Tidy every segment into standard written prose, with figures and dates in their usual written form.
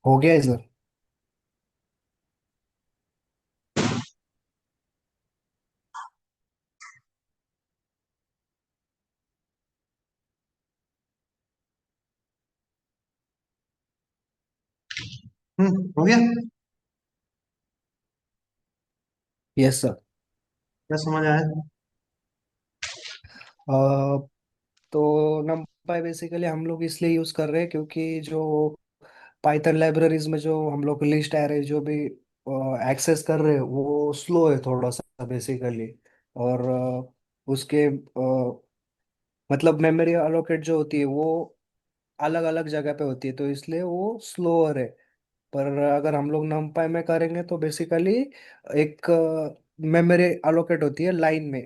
हो गया है सर। हो गया। Yes sir. क्या समझ आया? तो नंपाई बेसिकली हम लोग इसलिए यूज कर रहे हैं क्योंकि जो पाइथन लाइब्रेरीज में जो हम लोग लिस्ट एरे जो भी एक्सेस कर रहे हैं वो स्लो है थोड़ा सा बेसिकली। और उसके मतलब मेमोरी अलोकेट जो होती है वो अलग अलग जगह पे होती है, तो इसलिए वो स्लोअर है। पर अगर हम लोग numpy में करेंगे तो बेसिकली एक मेमोरी अलोकेट होती है लाइन में,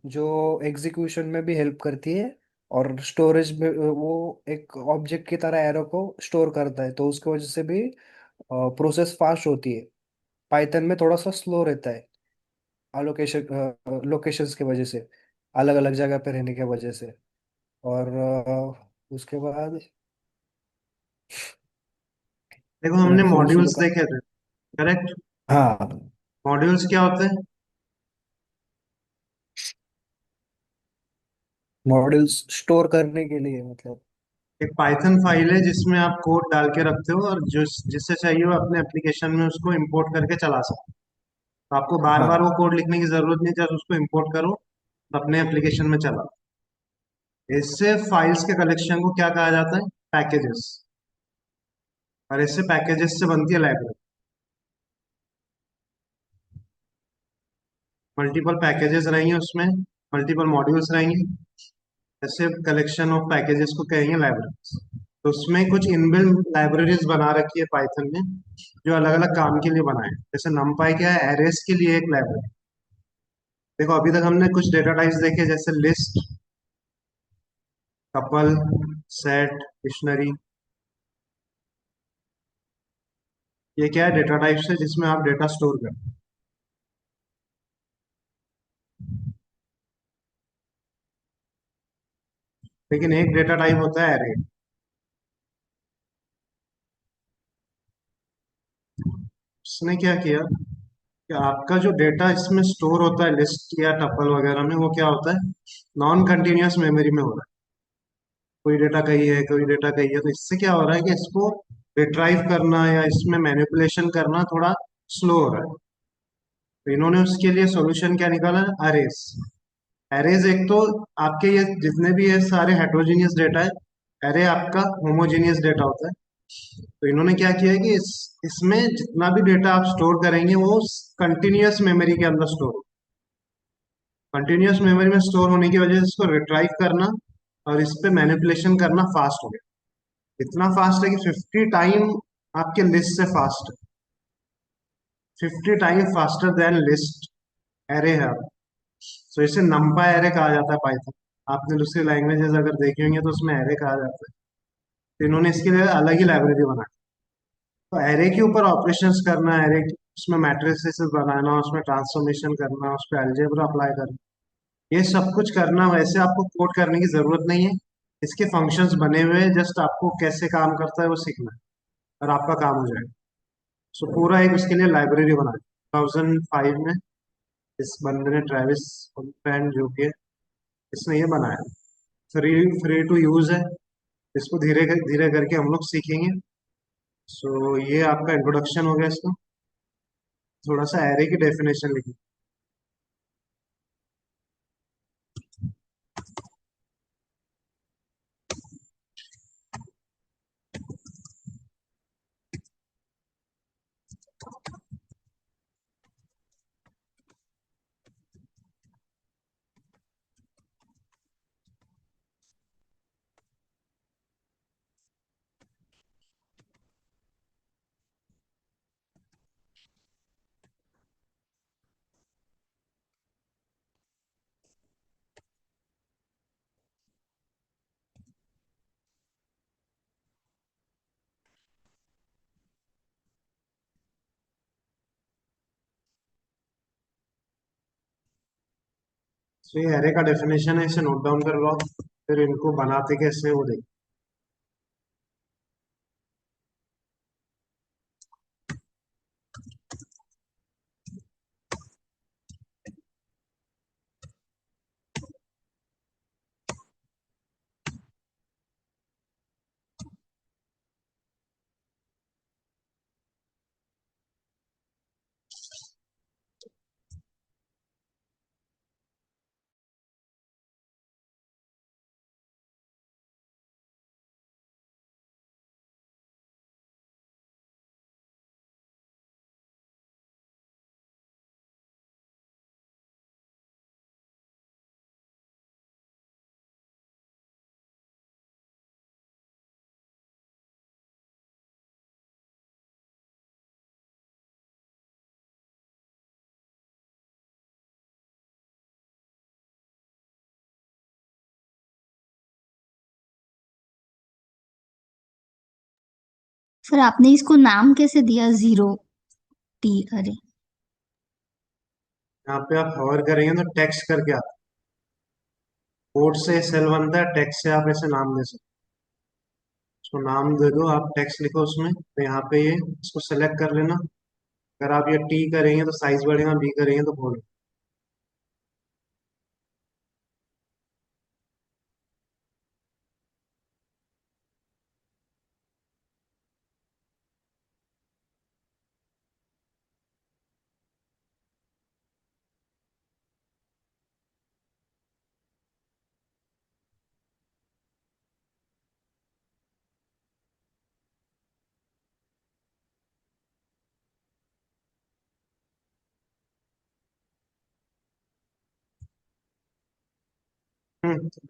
जो एग्जीक्यूशन में भी हेल्प करती है और स्टोरेज में वो एक ऑब्जेक्ट की तरह एरो को स्टोर करता है, तो उसकी वजह से भी प्रोसेस फास्ट होती है। पाइथन में थोड़ा सा स्लो रहता है अलोकेशन लोकेशंस की वजह से, अलग अलग जगह पे रहने की वजह से। और उसके बाद देखो, हमने मैं फिर उसी को मॉड्यूल्स देखे थे। करेक्ट। हाँ। मॉड्यूल्स क्या होते हैं? मॉड्यूल्स स्टोर करने के लिए मतलब। एक पाइथन फाइल है जिसमें आप कोड डाल के रखते हो, और जिससे चाहिए वो अपने एप्लीकेशन में उसको इंपोर्ट करके चला सकते हो। तो आपको बार बार वो हाँ। कोड लिखने की जरूरत नहीं, जब उसको इंपोर्ट करो तो अपने एप्लीकेशन में चलाओ। इससे फाइल्स के कलेक्शन को क्या कहा जाता है? पैकेजेस। और इससे पैकेजेस से बनती है लाइब्रेरी। मल्टीपल पैकेजेस रहेंगे उसमें, मल्टीपल मॉड्यूल्स रहेंगे। ऐसे कलेक्शन ऑफ पैकेजेस को कहेंगे लाइब्रेरीज। तो उसमें कुछ इनबिल्ट लाइब्रेरीज बना रखी है पाइथन ने, जो अलग अलग काम के लिए बनाए हैं। जैसे numpy क्या है, एरेस के लिए एक लाइब्रेरी। देखो, अभी तक हमने कुछ डेटा टाइप्स देखे, जैसे लिस्ट, कपल, सेट, डिक्शनरी। ये क्या है? डेटा टाइप्स है जिसमें आप डेटा स्टोर करते हैं। लेकिन एक डेटा टाइप होता है एरे। उसने क्या किया कि आपका जो डेटा इसमें स्टोर होता है लिस्ट या टपल वगैरह में, वो क्या होता है, नॉन कंटिन्यूअस मेमोरी में हो रहा है। कोई डेटा कहीं है, कोई डेटा कहीं है, तो इससे क्या हो रहा है कि इसको रिट्राइव करना या इसमें मैनिपुलेशन करना थोड़ा स्लो हो रहा है। तो इन्होंने उसके लिए सॉल्यूशन क्या निकाला? अरेज। अरेज एक तो आपके ये जितने भी ये सारे हेट्रोजीनियस डेटा है, अरे आपका होमोजीनियस डेटा होता है। तो इन्होंने क्या किया है कि इसमें जितना भी डेटा आप स्टोर करेंगे वो कंटिन्यूअस मेमोरी के अंदर स्टोर हो। कंटिन्यूअस मेमोरी में स्टोर होने की वजह से इसको रिट्राइव करना और इस पे मैनिपुलेशन करना फास्ट हो गया। इतना फास्ट है कि 50 टाइम आपके लिस्ट से फास्ट है। 50 time faster than list array है। तो इसे नम्पा एरे कहा जाता है पाइथन। आपने दूसरी लैंग्वेजेस अगर देखी होंगी तो उसमें एरे कहा जाता है। तो इन्होंने इसके लिए अलग ही लाइब्रेरी बनाई। तो एरे के ऊपर ऑपरेशंस करना, एरे उसमें मैट्रिसेस बनाना, उसमें ट्रांसफॉर्मेशन करना, उस पर अलजेब्रा अप्लाई करना, ये सब कुछ करना वैसे आपको कोड करने की जरूरत नहीं है। इसके फंक्शंस बने हुए हैं, जस्ट आपको कैसे काम करता है वो सीखना है और आपका काम हो जाएगा। सो पूरा एक उसके लिए लाइब्रेरी बना 2005 में इस बंदे ने, ट्रेविस फ्रेंड जो कि है, इसने ये बनाया। फ्री फ्री टू यूज है। इसको धीरे धीरे करके हम लोग सीखेंगे। सो ये आपका इंट्रोडक्शन हो गया इसका। थोड़ा सा एरे की डेफिनेशन लिखी। तो ये एरे का डेफिनेशन है, इसे नोट डाउन कर लो। फिर इनको बनाते कैसे वो देखो। फिर आपने इसको नाम कैसे दिया, जीरो टी अरे? यहाँ पे आप होवर करेंगे तो टेक्स्ट करके आता है। कोड से सेल बनता है, टेक्स्ट से आप ऐसे नाम दे सकते हो। उसको नाम दे दो, आप टेक्स्ट लिखो उसमें, तो यहाँ पे ये इसको सेलेक्ट कर लेना। अगर आप ये टी करेंगे तो साइज बढ़ेगा, बी करेंगे तो बोलो।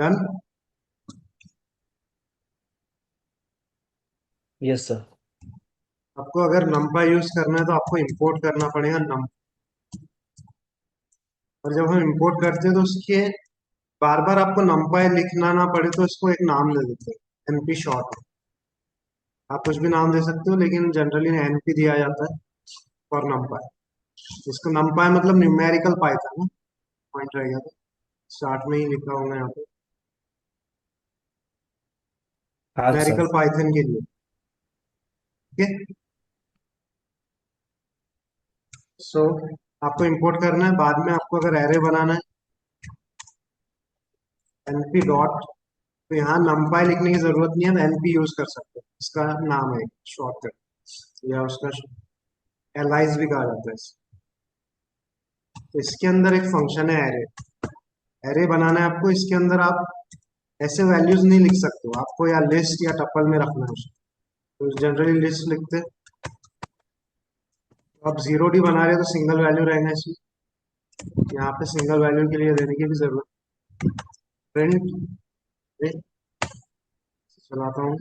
डन। Yes sir. आपको अगर numpy यूज करना है तो आपको इंपोर्ट करना पड़ेगा नम। और जब हम इंपोर्ट करते हैं तो उसके बार बार आपको numpy लिखना ना पड़े तो इसको एक नाम दे देते हैं, एनपी शॉर्ट। आप कुछ भी नाम दे सकते हो, लेकिन जनरली एनपी दिया जाता है फॉर numpy। इसको numpy मतलब न्यूमेरिकल पाइथन ना, पॉइंट रहेगा तो स्टार्ट में ही लिखा होगा यहाँ पे, हाँ सर। न्यूमेरिकल पाइथन के लिए। ठीक है। सो आपको इंपोर्ट करना है, बाद में आपको अगर एरे बनाना है, एनपी डॉट, तो यहाँ numpy लिखने की जरूरत नहीं है, तो एनपी यूज कर सकते हो। इसका नाम है शॉर्टकट, या उसका एलाइज भी कहा जाता है इसे। तो इसके अंदर एक फंक्शन है एरे। एरे बनाना है आपको, इसके अंदर आप ऐसे वैल्यूज नहीं लिख सकते हो, आपको या लिस्ट या टपल में रखना है उसको। तो जनरली लिस्ट लिखते हैं। तो आप जीरो डी बना रहे हो तो सिंगल वैल्यू रहेगा इसमें। यहाँ पे सिंगल वैल्यू के लिए देने की भी जरूरत। प्रिंट चलाता हूँ।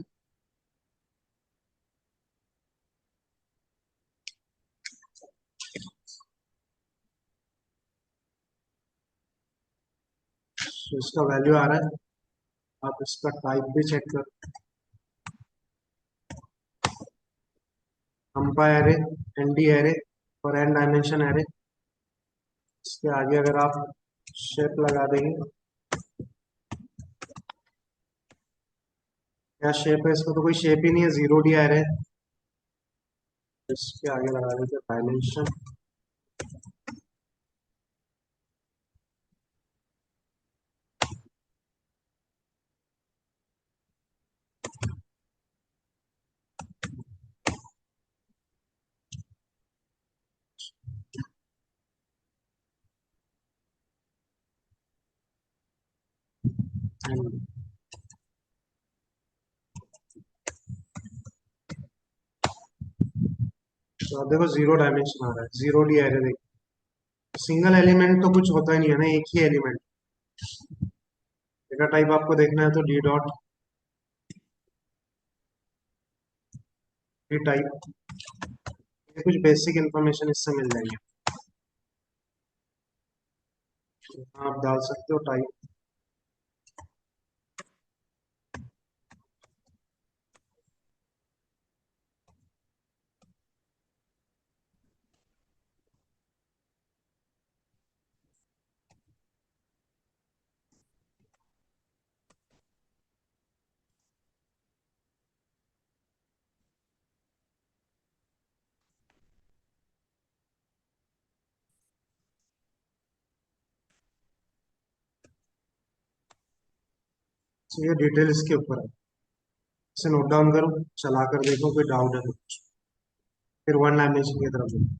तो इसका वैल्यू आ रहा है। आप इसका टाइप भी चेक कर। numpy एरे, एनडी एरे और एन डायमेंशन एरे। इसके आगे अगर आप शेप लगा देंगे। क्या शेप है इसका? तो कोई शेप ही नहीं है, जीरो डी एरे है। इसके आगे लगा देते डायमेंशन। तो अब देखो जीरो डायमेंशन आ रहा है, जीरो डी एरे। देखो सिंगल एलिमेंट तो कुछ होता ही नहीं है ना, एक ही एलिमेंट। डेटा टाइप आपको देखना है तो डी डॉट डी टाइप, ये कुछ बेसिक इंफॉर्मेशन इससे मिल जाएगी। आप डाल सकते हो टाइप। तो ये डिटेल इसके ऊपर है, इसे नोट डाउन करो, चला कर देखो कोई डाउट है तो कुछ। फिर वन डायमेंशन की तरफ देखो।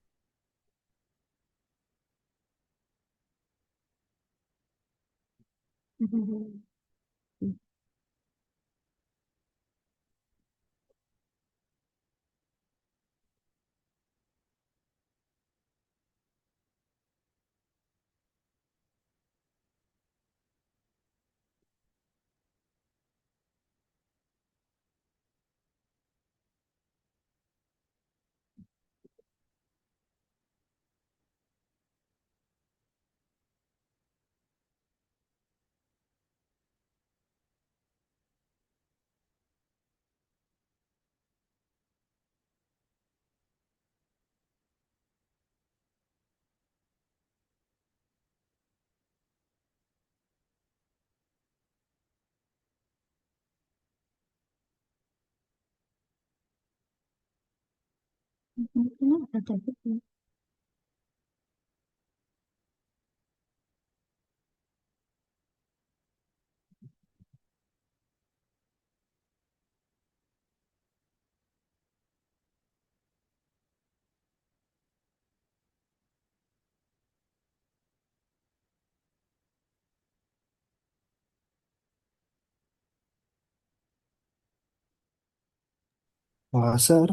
हाँ सर।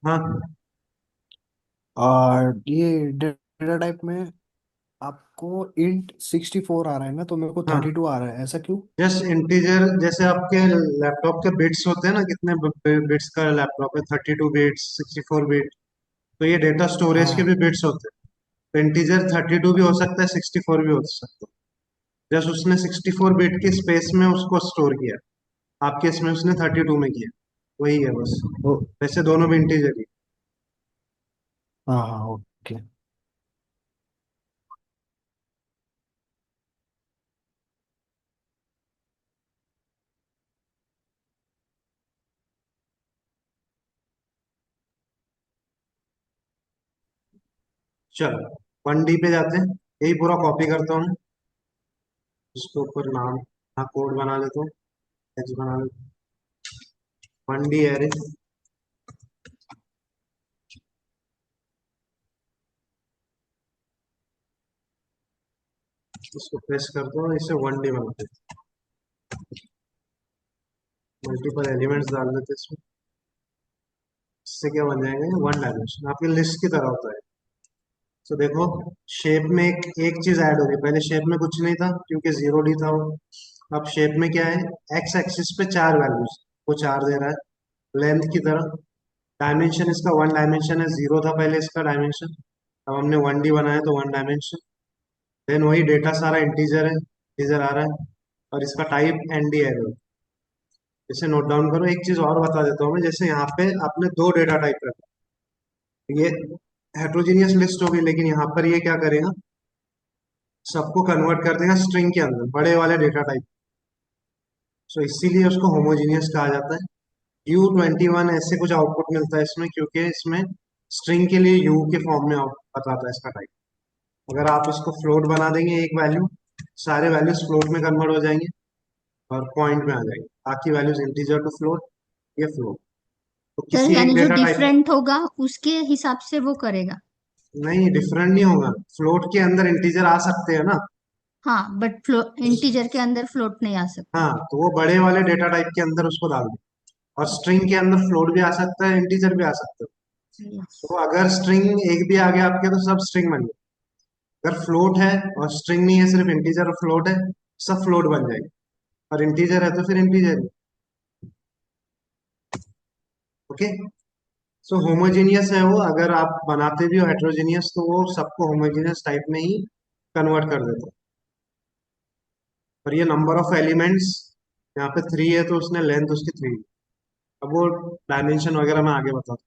हाँ और ये डेटा टाइप में आपको इंट 64 आ रहा है ना, तो मेरे को हाँ, 32 आ रहा है, ऐसा क्यों? Just integer. जैसे आपके लैपटॉप के बिट्स होते हैं ना, कितने बिट्स का लैपटॉप है, 32 बिट्स, 64 बिट। तो ये डेटा स्टोरेज के भी हाँ। बिट्स होते हैं। तो इंटीजर 32 भी हो सकता है, 64 भी हो सकता है। जस्ट उसने 64 बिट की स्पेस में उसको स्टोर किया, आपके इसमें उसने 32 में किया। वही है बस। ओ। वैसे दोनों भी इंटीजर ही। हाँ हाँ, ओके। चलो 1D पे जाते हैं। यही पूरा कॉपी करता हूँ। इसके ऊपर नाम, हाँ कोड बना लेता हूँ, टेक्स्ट बना लेता हूँ। 1D एरे, इसको प्रेस करता हूँ, इसे 1D बना देते हैं। मल्टीपल एलिमेंट्स डाल देते हैं इसमें। इससे क्या बन जाएंगे, वन डायमेंशन आपकी लिस्ट की तरह होता है। तो देखो शेप में एक चीज ऐड होगी, पहले शेप में कुछ नहीं था क्योंकि जीरो डी था वो। अब शेप में क्या है, एक्स एक्सिस पे चार वैल्यूज, वो चार दे रहा है लेंथ की तरह। डायमेंशन इसका वन डायमेंशन है, जीरो था पहले इसका डायमेंशन। अब हमने 1D बनाया तो वन डायमेंशन। देन वही डेटा सारा इंटीजर है, इंटीजर आ रहा है। और इसका टाइप एनडी एरो। इसे नोट डाउन करो। एक चीज और बता देता हूँ मैं, जैसे यहाँ पे आपने दो डेटा टाइप रखा, ये हेट्रोजीनियस लिस्ट होगी, लेकिन यहाँ पर ये क्या करेगा, सबको कन्वर्ट कर देगा स्ट्रिंग के अंदर, बड़े वाले डेटा टाइप। सो इसीलिए उसको होमोजीनियस कहा जाता है। U21 ऐसे कुछ आउटपुट मिलता है इसमें, क्योंकि इसमें स्ट्रिंग के लिए यू के फॉर्म में बताता है इसका टाइप। अगर आप इसको फ्लोट बना देंगे एक वैल्यू, सारे वैल्यूज फ्लोट में कन्वर्ट हो जाएंगे और पॉइंट में आ जाएंगे, बाकी वैल्यूज इंटीजर टू फ्लोट, ये फ्लोट। तो सर किसी एक यानी जो डेटा टाइप, डिफरेंट होगा उसके हिसाब से वो करेगा। नहीं डिफरेंट नहीं होगा, फ्लोट के अंदर इंटीजर आ सकते हैं ना। हाँ बट इंटीजर के अंदर फ्लोट नहीं आ सकता। हाँ, तो वो बड़े वाले डेटा टाइप के अंदर उसको डाल दे। और स्ट्रिंग के अंदर फ्लोट भी आ सकता है, इंटीजर भी आ सकता है। यस। तो अगर स्ट्रिंग एक भी आ गया आपके, तो सब स्ट्रिंग बन गए। अगर फ्लोट है और स्ट्रिंग नहीं है, सिर्फ इंटीजर और फ्लोट है, सब फ्लोट बन जाएगी। और इंटीजर है तो फिर इंटीजर। ओके। सो होमोजीनियस है वो, अगर आप बनाते भी हो हेट्रोजीनियस, तो वो सबको होमोजीनियस टाइप में ही कन्वर्ट कर देता है। और ये नंबर ऑफ एलिमेंट्स यहाँ पे 3 है, तो उसने लेंथ उसकी 3। अब वो डायमेंशन वगैरह मैं आगे बताता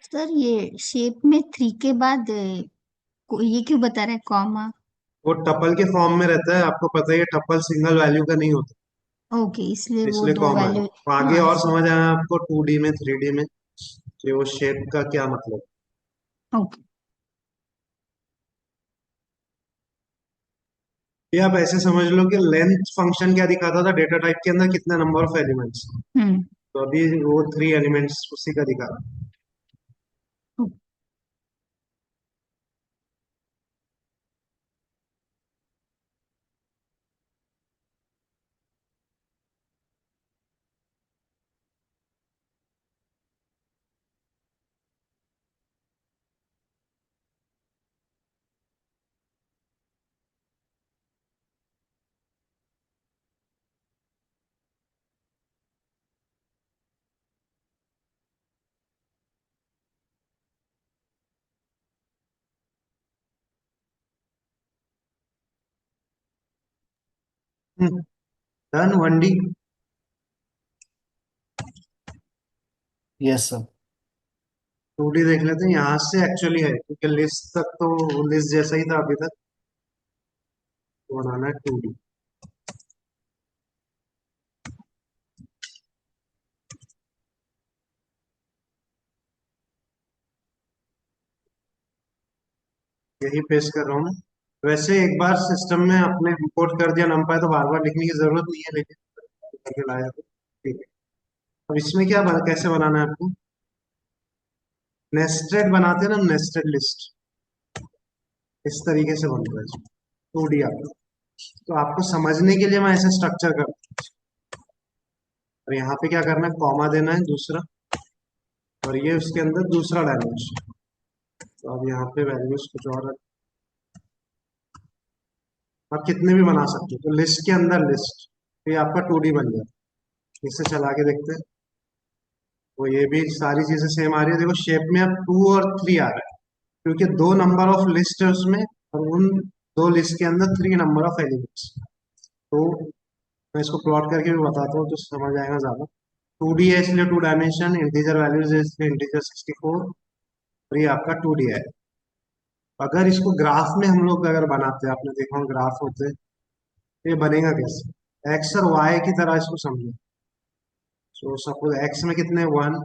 सर ये शेप में 3 के बाद ये क्यों बता रहा है कॉमा? हूँ। वो टपल के फॉर्म में रहता है, आपको पता ही है टपल सिंगल वैल्यू का नहीं होता, ओके, इसलिए वो इसलिए दो कॉमा है। वैल्यू। तो आगे हाँ और इसलिए। समझ आया आपको 2D में 3D में कि वो शेप का क्या मतलब। ओके। ये आप ऐसे समझ लो कि लेंथ फंक्शन क्या दिखाता था डेटा टाइप के अंदर, कितने नंबर ऑफ एलिमेंट्स। हम्म। तो अभी वो 3 एलिमेंट्स उसी का दिखा रहा है। Done 1D। Yes sir. 2D देख लेते हैं, यहाँ से एक्चुअली है क्योंकि लिस्ट तक तो लिस्ट जैसा ही था अभी तक। तो बनाना है 2D। यही पेश कर रहा हूँ मैं। वैसे एक बार सिस्टम में आपने इंपोर्ट कर दिया नंपाई, तो बार बार लिखने की जरूरत नहीं है, लेकिन करके लाया तो ठीक है। अब इसमें कैसे बनाना है आपको, नेस्टेड बनाते हैं ना, नेस्टेड लिस्ट इस तरीके से बनता है इसमें। 2D आपका, तो आपको समझने के लिए मैं ऐसे स्ट्रक्चर कर, और यहाँ पे क्या करना है, कॉमा देना है दूसरा, और ये उसके अंदर दूसरा डायमेंशन। तो अब यहाँ पे वैल्यूज कुछ और आप कितने भी बना सकते हो, तो लिस्ट के अंदर लिस्ट, तो ये आपका 2D बन गया। इसे चला के देखते हैं। तो ये भी सारी चीजें सेम आ रही है, देखो शेप में अब 2 और 3 आ रहा है, क्योंकि दो नंबर ऑफ लिस्ट है उसमें, और उन दो लिस्ट के अंदर 3 नंबर ऑफ एलिमेंट्स। तो मैं इसको प्लॉट करके भी बताता हूँ तो समझ आएगा ज्यादा। 2D है इसलिए 2 डायमेंशन, इंटीजर वैल्यूज है इसलिए इंटीजर 64, और ये आपका 2D है। अगर इसको ग्राफ में हम लोग अगर बनाते हैं, आपने देखा ग्राफ होते हैं, तो ये बनेगा कैसे, एक्स और वाई की तरह इसको समझो। सो सपोज एक्स में कितने, 1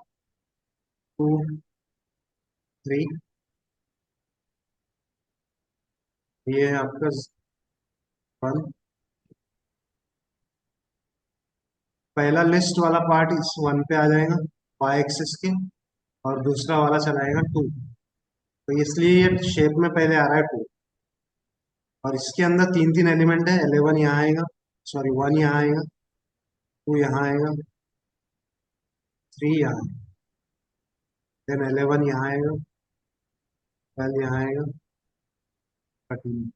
2 3, ये है आपका 1 पहला लिस्ट वाला पार्ट इस वन पे आ जाएगा वाई एक्सिस के, और दूसरा वाला चलाएगा टू। तो इसलिए ये शेप में पहले आ रहा है टू, और इसके अंदर तीन तीन एलिमेंट है। 11 यहाँ आएगा, सॉरी 1 यहाँ आएगा, 2 यहाँ आएगा, 3 यहाँ, देन 11 यहाँ आएगा, 12 यहाँ आएगा, 13।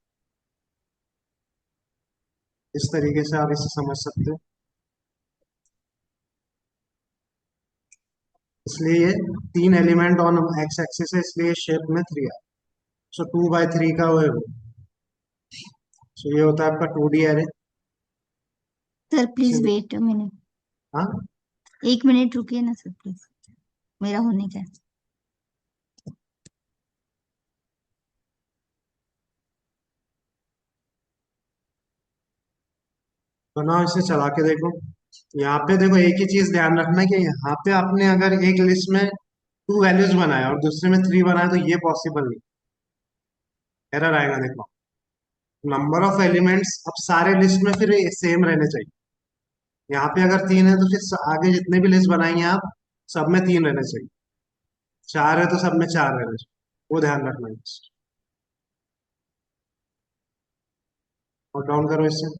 इस तरीके से आप इसे समझ सकते हो। इसलिए ये तीन एलिमेंट ऑन एक्स एक्सिस है, इसलिए शेप में थ्री है। सो 2 by 3 का वो है वो। सो ये होता है आपका 2D array. Sir please wait a minute. हाँ, 1 मिनट रुकिए ना सर प्लीज, मेरा होने का है। तो ना इसे चला के देखो। यहाँ पे देखो, एक ही चीज ध्यान रखना कि यहाँ पे आपने अगर एक लिस्ट में 2 वैल्यूज बनाया और दूसरे में 3 बनाया तो ये पॉसिबल नहीं, एरर आएगा। देखो, नंबर ऑफ एलिमेंट्स अब सारे लिस्ट में फिर सेम रहने चाहिए। यहाँ पे अगर 3 है तो फिर आगे जितने भी लिस्ट बनाएंगे आप, सब में 3 रहने चाहिए। 4 है तो सब में 4 रहने चाहिए, वो ध्यान रखना है। और डाउन करो इससे।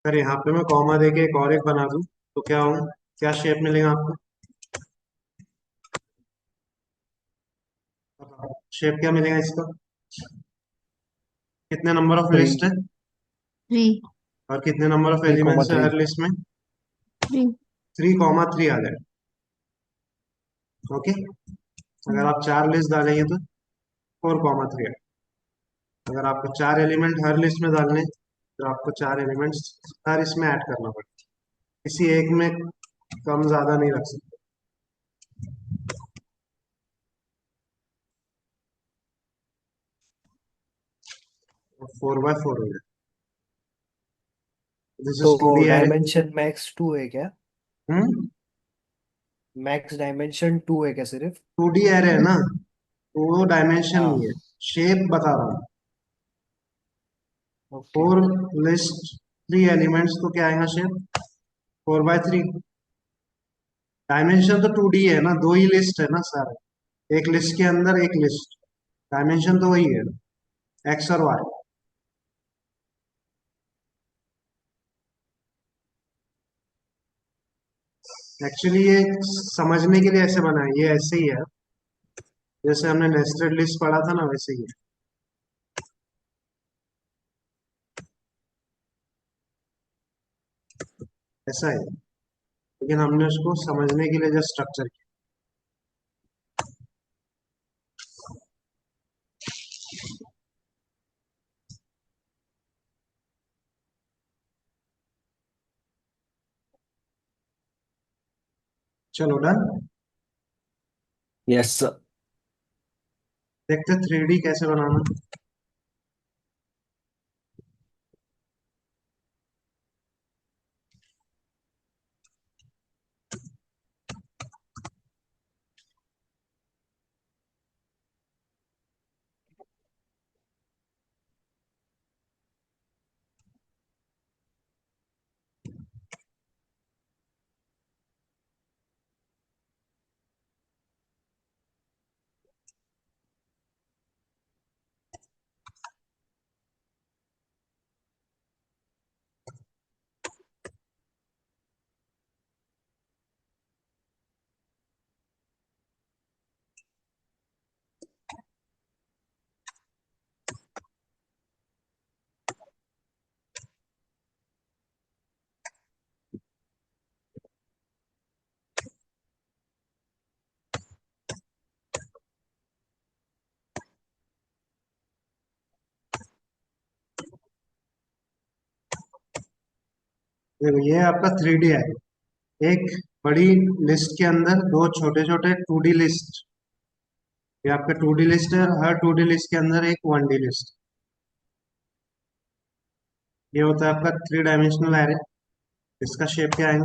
अगर यहाँ पे मैं कॉमा देके एक और एक बना दूं तो क्या हो, क्या शेप मिलेगा आपको? शेप क्या मिलेगा इसका? कितने नंबर ऑफ थ्री। लिस्ट है 3। और कितने नंबर ऑफ 3,3। एलिमेंट्स है हर लिस्ट में? 3। 3,3 आ जाएगा। ओके, अगर आप चार लिस्ट डालेंगे तो 4,3 है। अगर आपको चार एलिमेंट हर लिस्ट में डालने तो आपको चार एलिमेंट्स हर इसमें ऐड करना पड़ेगा। किसी एक में कम ज्यादा नहीं रख सकते। 4 by 4 हो जाए। दिस इज टू तो डी एरे। डायमेंशन मैक्स 2 है क्या? हम्म, मैक्स डायमेंशन 2 है क्या सिर्फ? 2D एरे है ना, तो वो डायमेंशन नहीं है, हाँ। शेप बता रहा हूँ। ओके। 4 लिस्ट 3 एलिमेंट्स तो क्या आएगा शेप? 4 by 3। डायमेंशन तो 2D है ना, दो ही लिस्ट है ना सारे, एक लिस्ट के अंदर एक लिस्ट। डायमेंशन तो वही है, एक्स और वाई। एक्चुअली ये समझने के लिए ऐसे बना है, ये ऐसे ही है, जैसे हमने नेस्टेड लिस्ट पढ़ा था ना, वैसे ही है। ऐसा है, लेकिन हमने उसको समझने के लिए जो स्ट्रक्चर किया। चलो डन। Yes sir. देखते 3D कैसे बनाना। देखो ये आपका 3D है, एक बड़ी लिस्ट के अंदर दो छोटे छोटे 2D लिस्ट। ये आपका 2D लिस्ट है, हर 2D लिस्ट के अंदर एक 1D लिस्ट। ये होता है आपका 3 डायमेंशनल एरे। इसका शेप क्या है?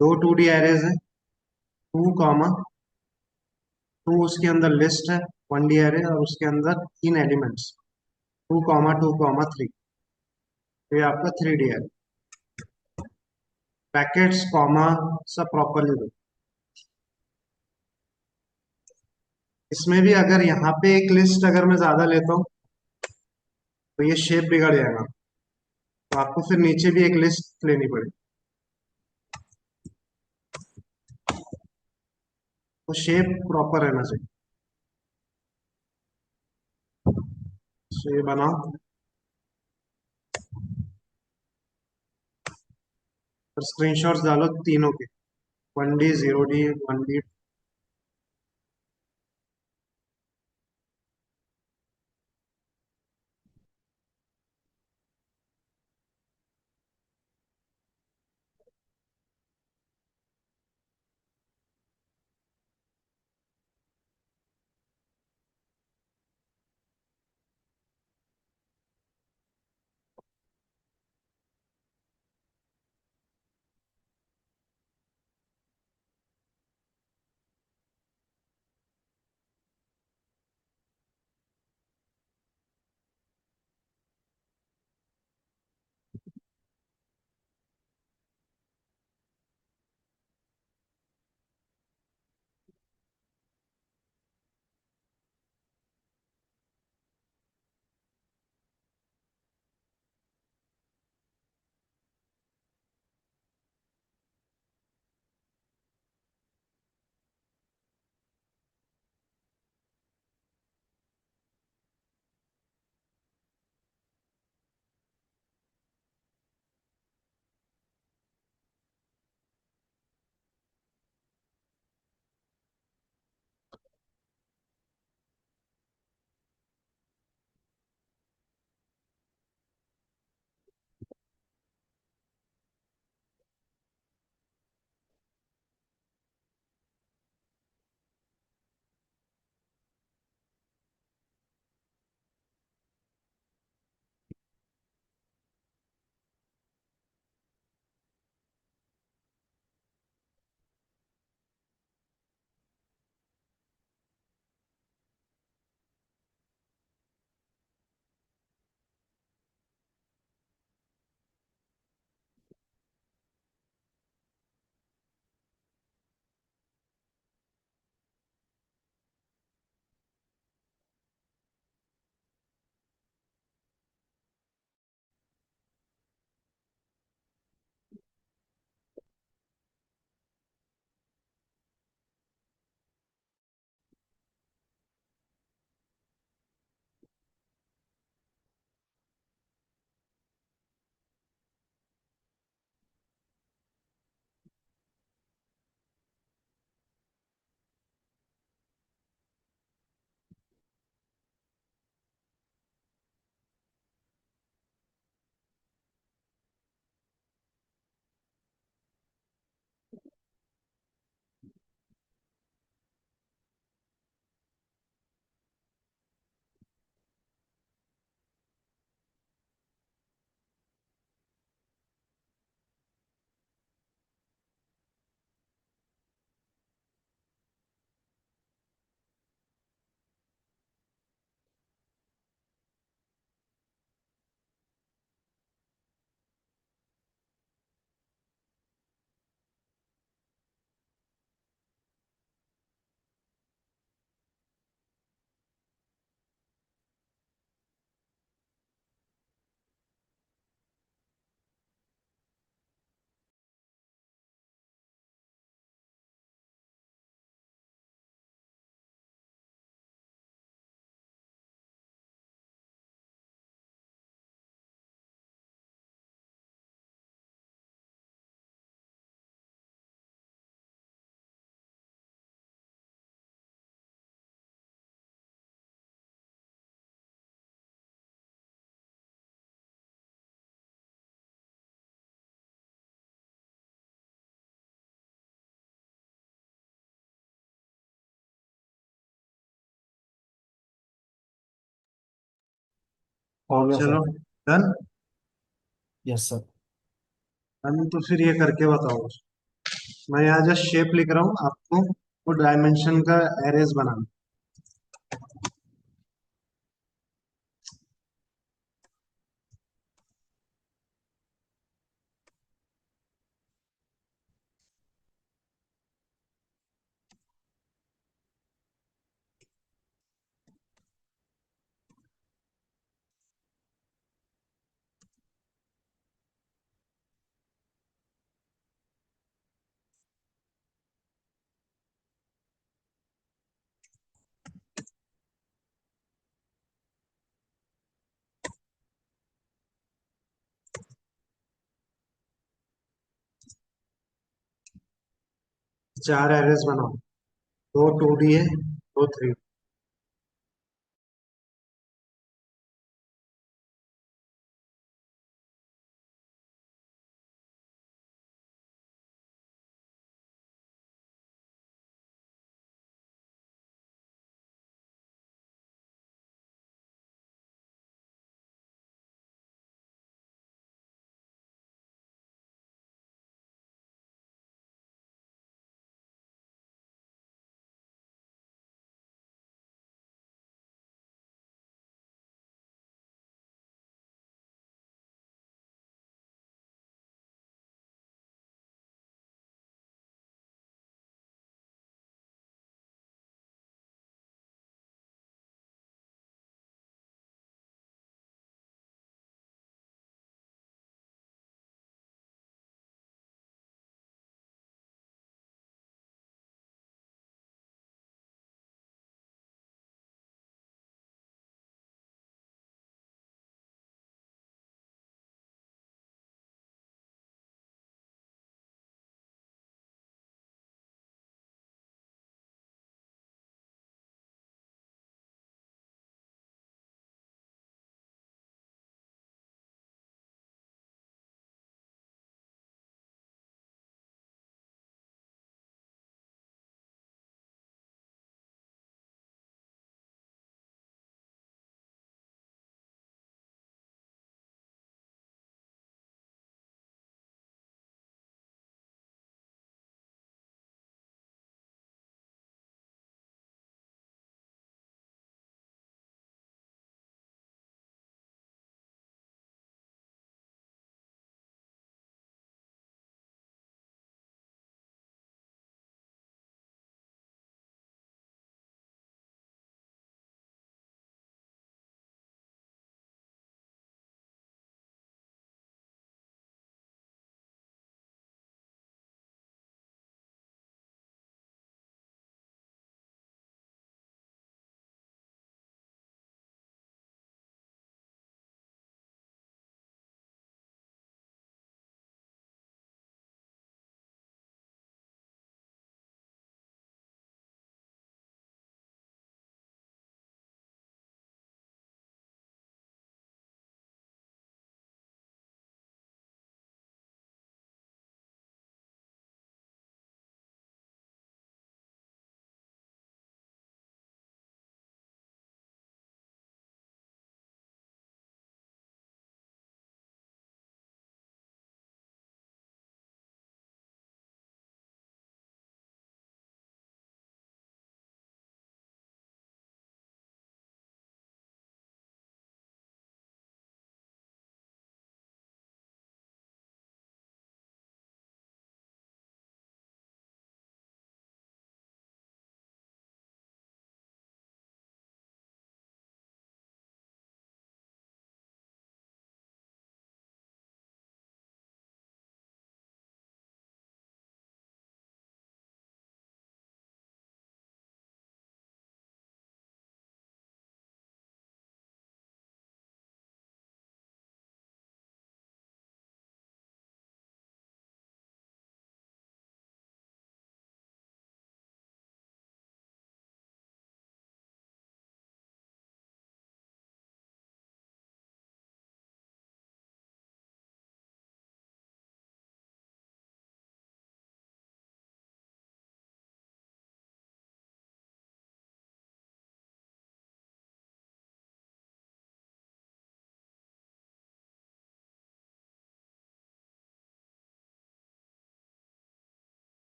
दो 2D एरेज है, 2 कॉमा 2, उसके अंदर लिस्ट है 1D एरे, और उसके अंदर 3 एलिमेंट्स 2 कॉमा 2 कॉमा 3। ये आपका 3D एरे। पैकेट्स कॉमा सब प्रॉपरली दो। इसमें भी अगर यहाँ पे एक लिस्ट अगर मैं ज्यादा लेता हूँ तो ये शेप बिगड़ जाएगा, तो आपको फिर नीचे भी एक लिस्ट लेनी पड़ेगी। तो शेप प्रॉपर रहना चाहिए। तो ये बनाओ और स्क्रीनशॉट्स डालो तीनों के, 1D 0D 1D। हो गया चलो, sir. Done. Yes sir. Done, तो फिर ये करके बताओ। मैं यहाँ जस्ट शेप लिख रहा हूँ, आपको वो डायमेंशन का एरेज बनाना। 4 एरेज बनाओ। दो 2D है, दो 3D।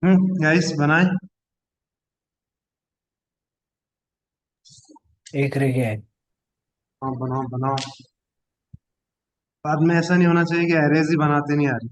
गाइस बनाए। एक रह गया है। हाँ बनाओ बनाओ। बाद में ऐसा नहीं होना चाहिए कि एरेज ही बनाते नहीं आ रही।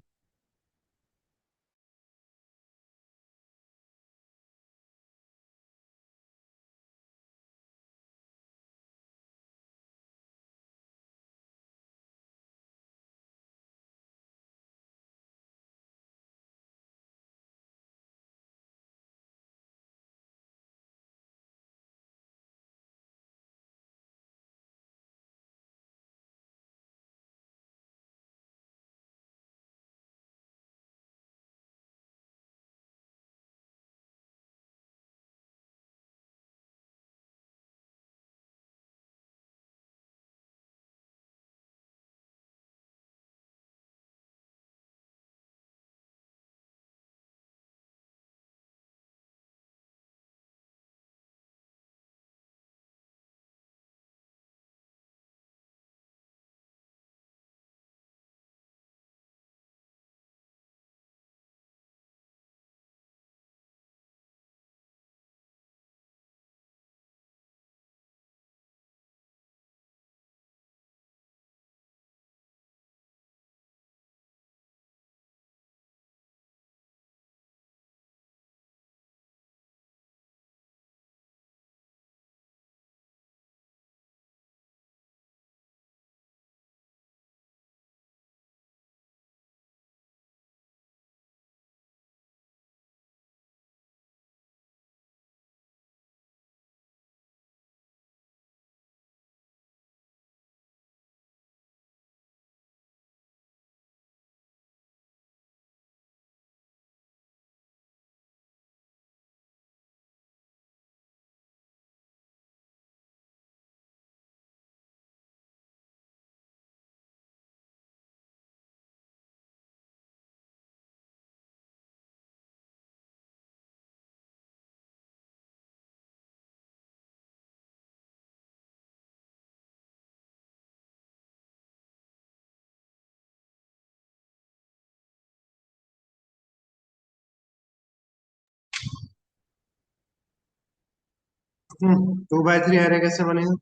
टू बाई थ्री एरे कैसे बनेगा?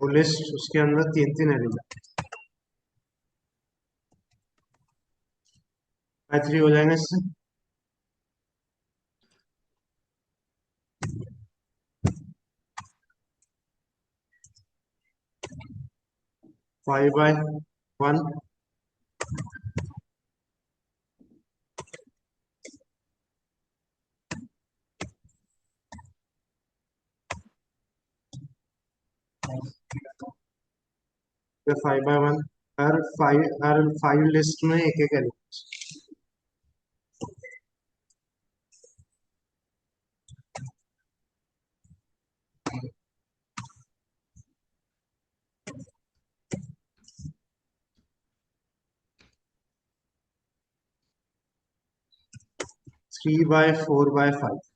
वो लिस्ट उसके अंदर तीन तीन एरे बाई थ्री हो जाएंगे इससे। 5 बाय 1। 5 बाय 1। हर फाइव लिस्ट में एक एक एलिमेंट। 3 bye 4 bye 5।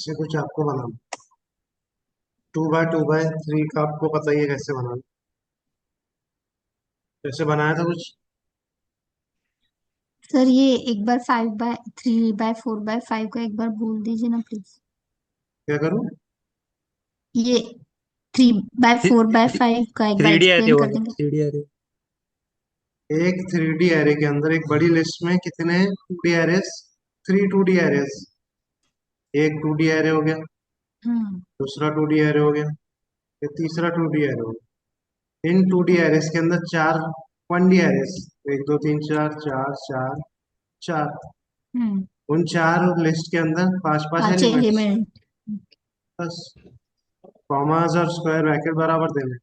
इससे कुछ आपको बनाना, 2x2x3 का आपको पता ही है कैसे बनाना। कैसे बनाया था कुछ? सर ये एक बार 5x3x4x5 का एक बार बोल दीजिए ना प्लीज। क्या करूँ? ये 3x4x5 का एक बार थ्री डी एरे एक्सप्लेन कर वाला, देंगे। Three D array. एक 3D एरे के अंदर एक बड़ी लिस्ट में कितने 2D एरेस, 3 2D एरेस। एक 2D एरे हो गया, हम्म। दूसरा 2D एरे हो गया, ये तीसरा 2D एरे हो गया। इन 2D एरेस के अंदर चार 1D एरेस, 1 2 3 4, 4 4 4। हम्म। उन चार लिस्ट के अंदर पांच पांच पांच एलिमेंट्स। एलिमेंट। बस, कॉमास और स्क्वायर ब्रैकेट बराबर देने।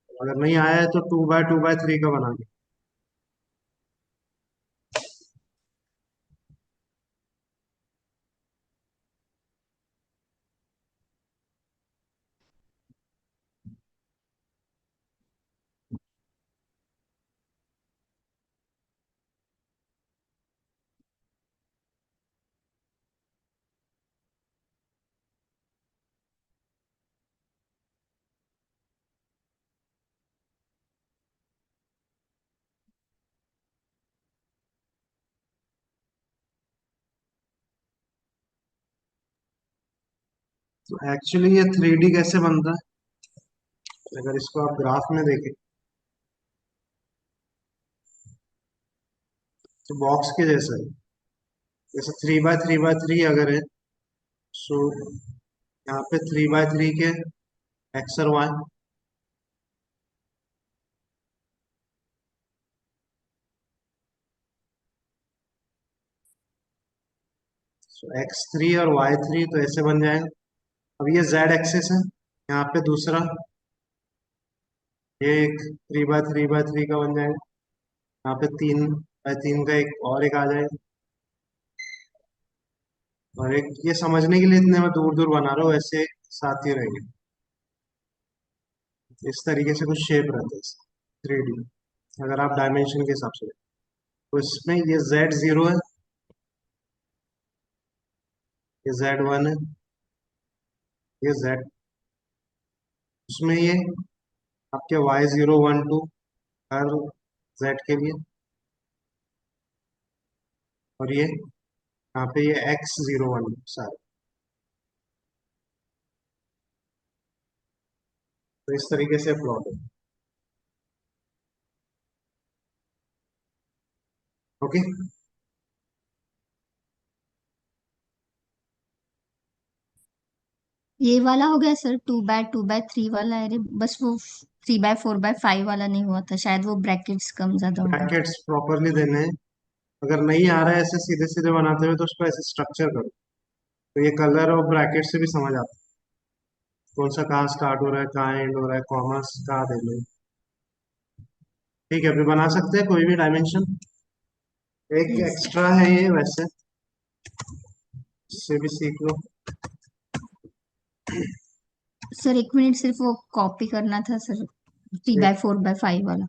अगर नहीं आया है तो 2x2x3 का बना दे। तो एक्चुअली ये 3D कैसे बनता है, अगर इसको आप ग्राफ में देखें तो बॉक्स के जैसा है। जैसे 3x3x3 अगर है, सो यहाँ पे 3x3 के एक्स और वाई, सो x3 और y3 तो ऐसे बन जाएगा। अब ये z एक्सेस है, यहाँ पे दूसरा ये एक 3x3x3 का बन जाएगा। यहाँ पे 3x3 का एक और एक आ जाएगा। और एक ये समझने के लिए इतने मैं दूर दूर बना रहा हूँ, ऐसे साथ ही रहेंगे। इस तरीके से कुछ शेप रहता है 3D, अगर आप डायमेंशन के हिसाब से देखें। तो इसमें ये Z0 है, ये Z1 है, ये Z, उसमें ये आपके Y012 हर Z के लिए, और ये यहाँ पे ये X01 सारे। तो इस तरीके से प्लॉट है। ओके। ये वाला हो गया सर, 2x2x3 वाला है। बस वो 3x4x5 वाला नहीं हुआ था शायद, वो ब्रैकेट्स कम ज्यादा हो गए थे। ब्रैकेट्स प्रॉपरली देने हैं। अगर नहीं आ रहा है ऐसे सीधे सीधे बनाते हुए तो उसको ऐसे स्ट्रक्चर करो, तो ये कलर और ब्रैकेट से भी समझ आता है कौन सा कहाँ स्टार्ट हो रहा है, कहाँ एंड हो रहा है, कॉमर्स कहाँ देना है। ठीक है, अभी बना सकते हैं कोई भी डायमेंशन। एक यस। एक्स्ट्रा है ये वैसे, इससे भी सीख लो। सर एक मिनट, सिर्फ वो कॉपी करना था सर, 3x4x5 वाला।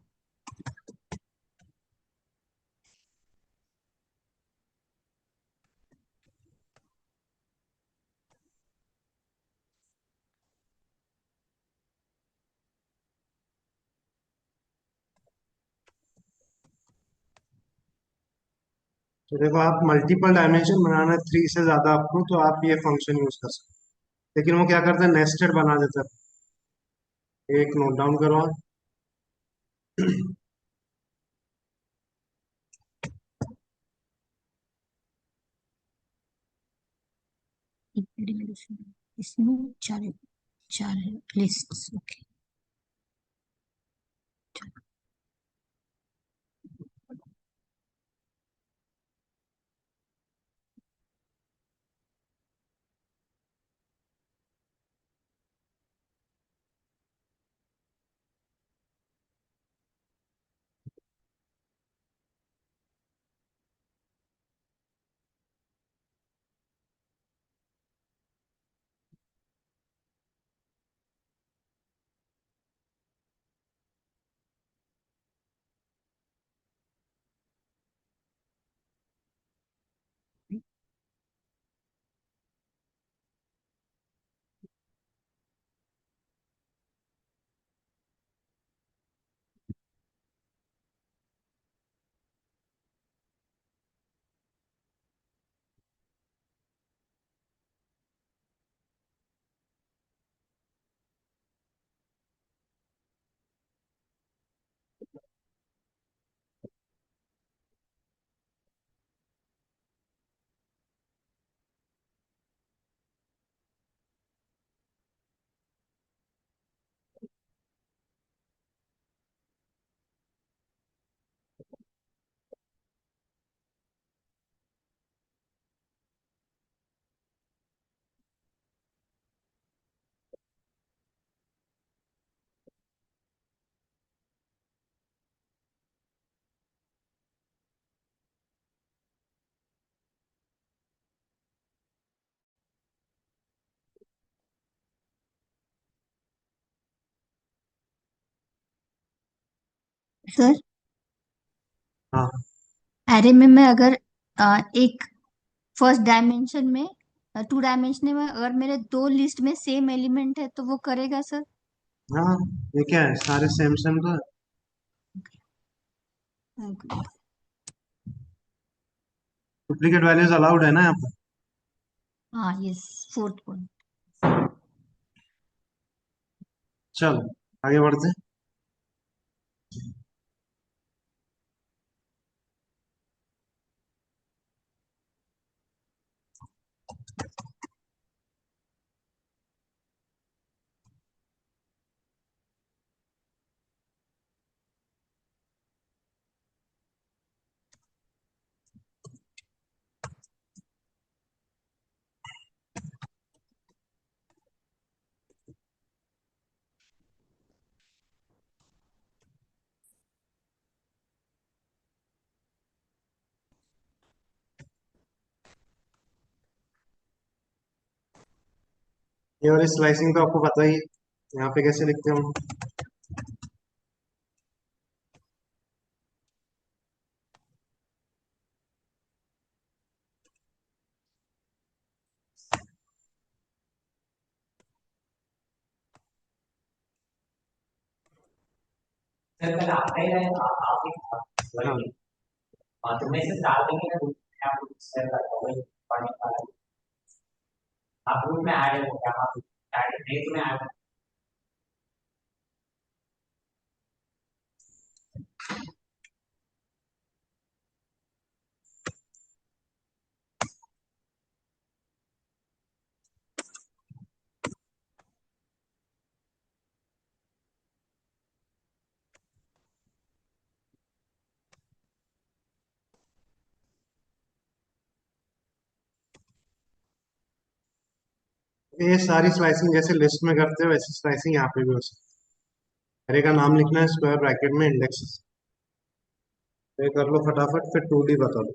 तो देखो, आप मल्टीपल डायमेंशन बनाना है 3 से ज्यादा आपको, तो आप ये फंक्शन यूज कर सकते हैं। लेकिन वो क्या करता है, नेस्टेड बना देता है। एक नोट डाउन करो आप। इसमें चार चार लिस्ट। ओके। सर, हाँ। एरे में मैं अगर एक फर्स्ट डायमेंशन में, टू डायमेंशन में अगर मेरे दो लिस्ट में सेम एलिमेंट है तो वो करेगा सर? हाँ, ये क्या है, सारे सेम सेम तो है। Okay. डुप्लीकेट वैल्यूज अलाउड है ना यहाँ पर। हाँ, यस। Fourth point. चल, आगे बढ़ते हैं। ये वाली स्लाइसिंग तो आपको पता ही है, यहाँ पे कैसे लिखते हैं हम। हाँ। ये सारी स्लाइसिंग जैसे लिस्ट में करते हो वैसे स्लाइसिंग यहाँ पे भी हो सकती है। अरे का नाम लिखना है स्क्वायर ब्रैकेट में, इंडेक्स ये कर लो फटाफट, फिर 2D बता दो।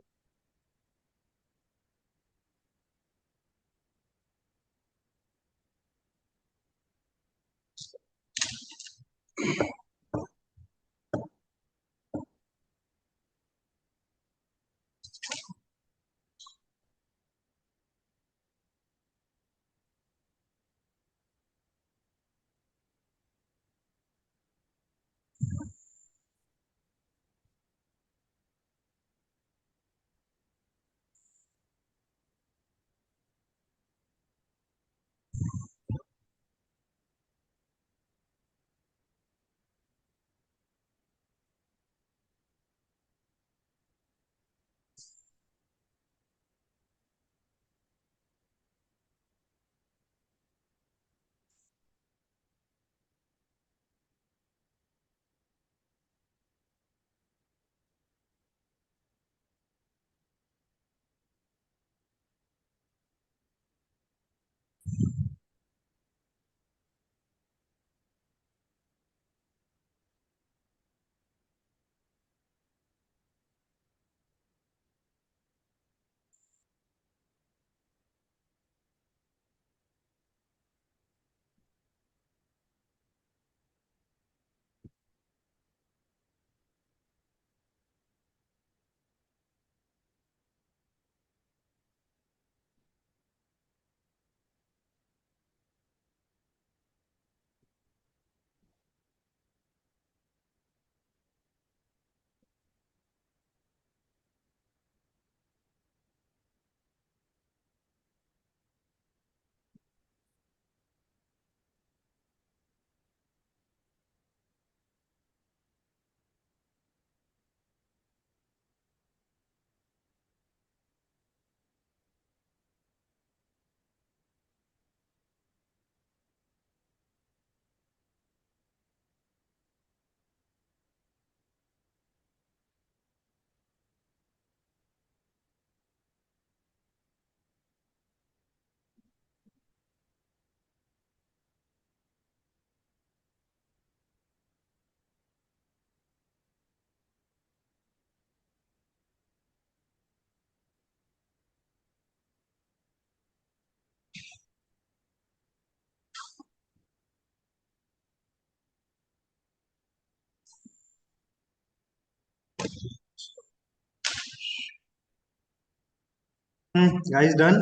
Guys done.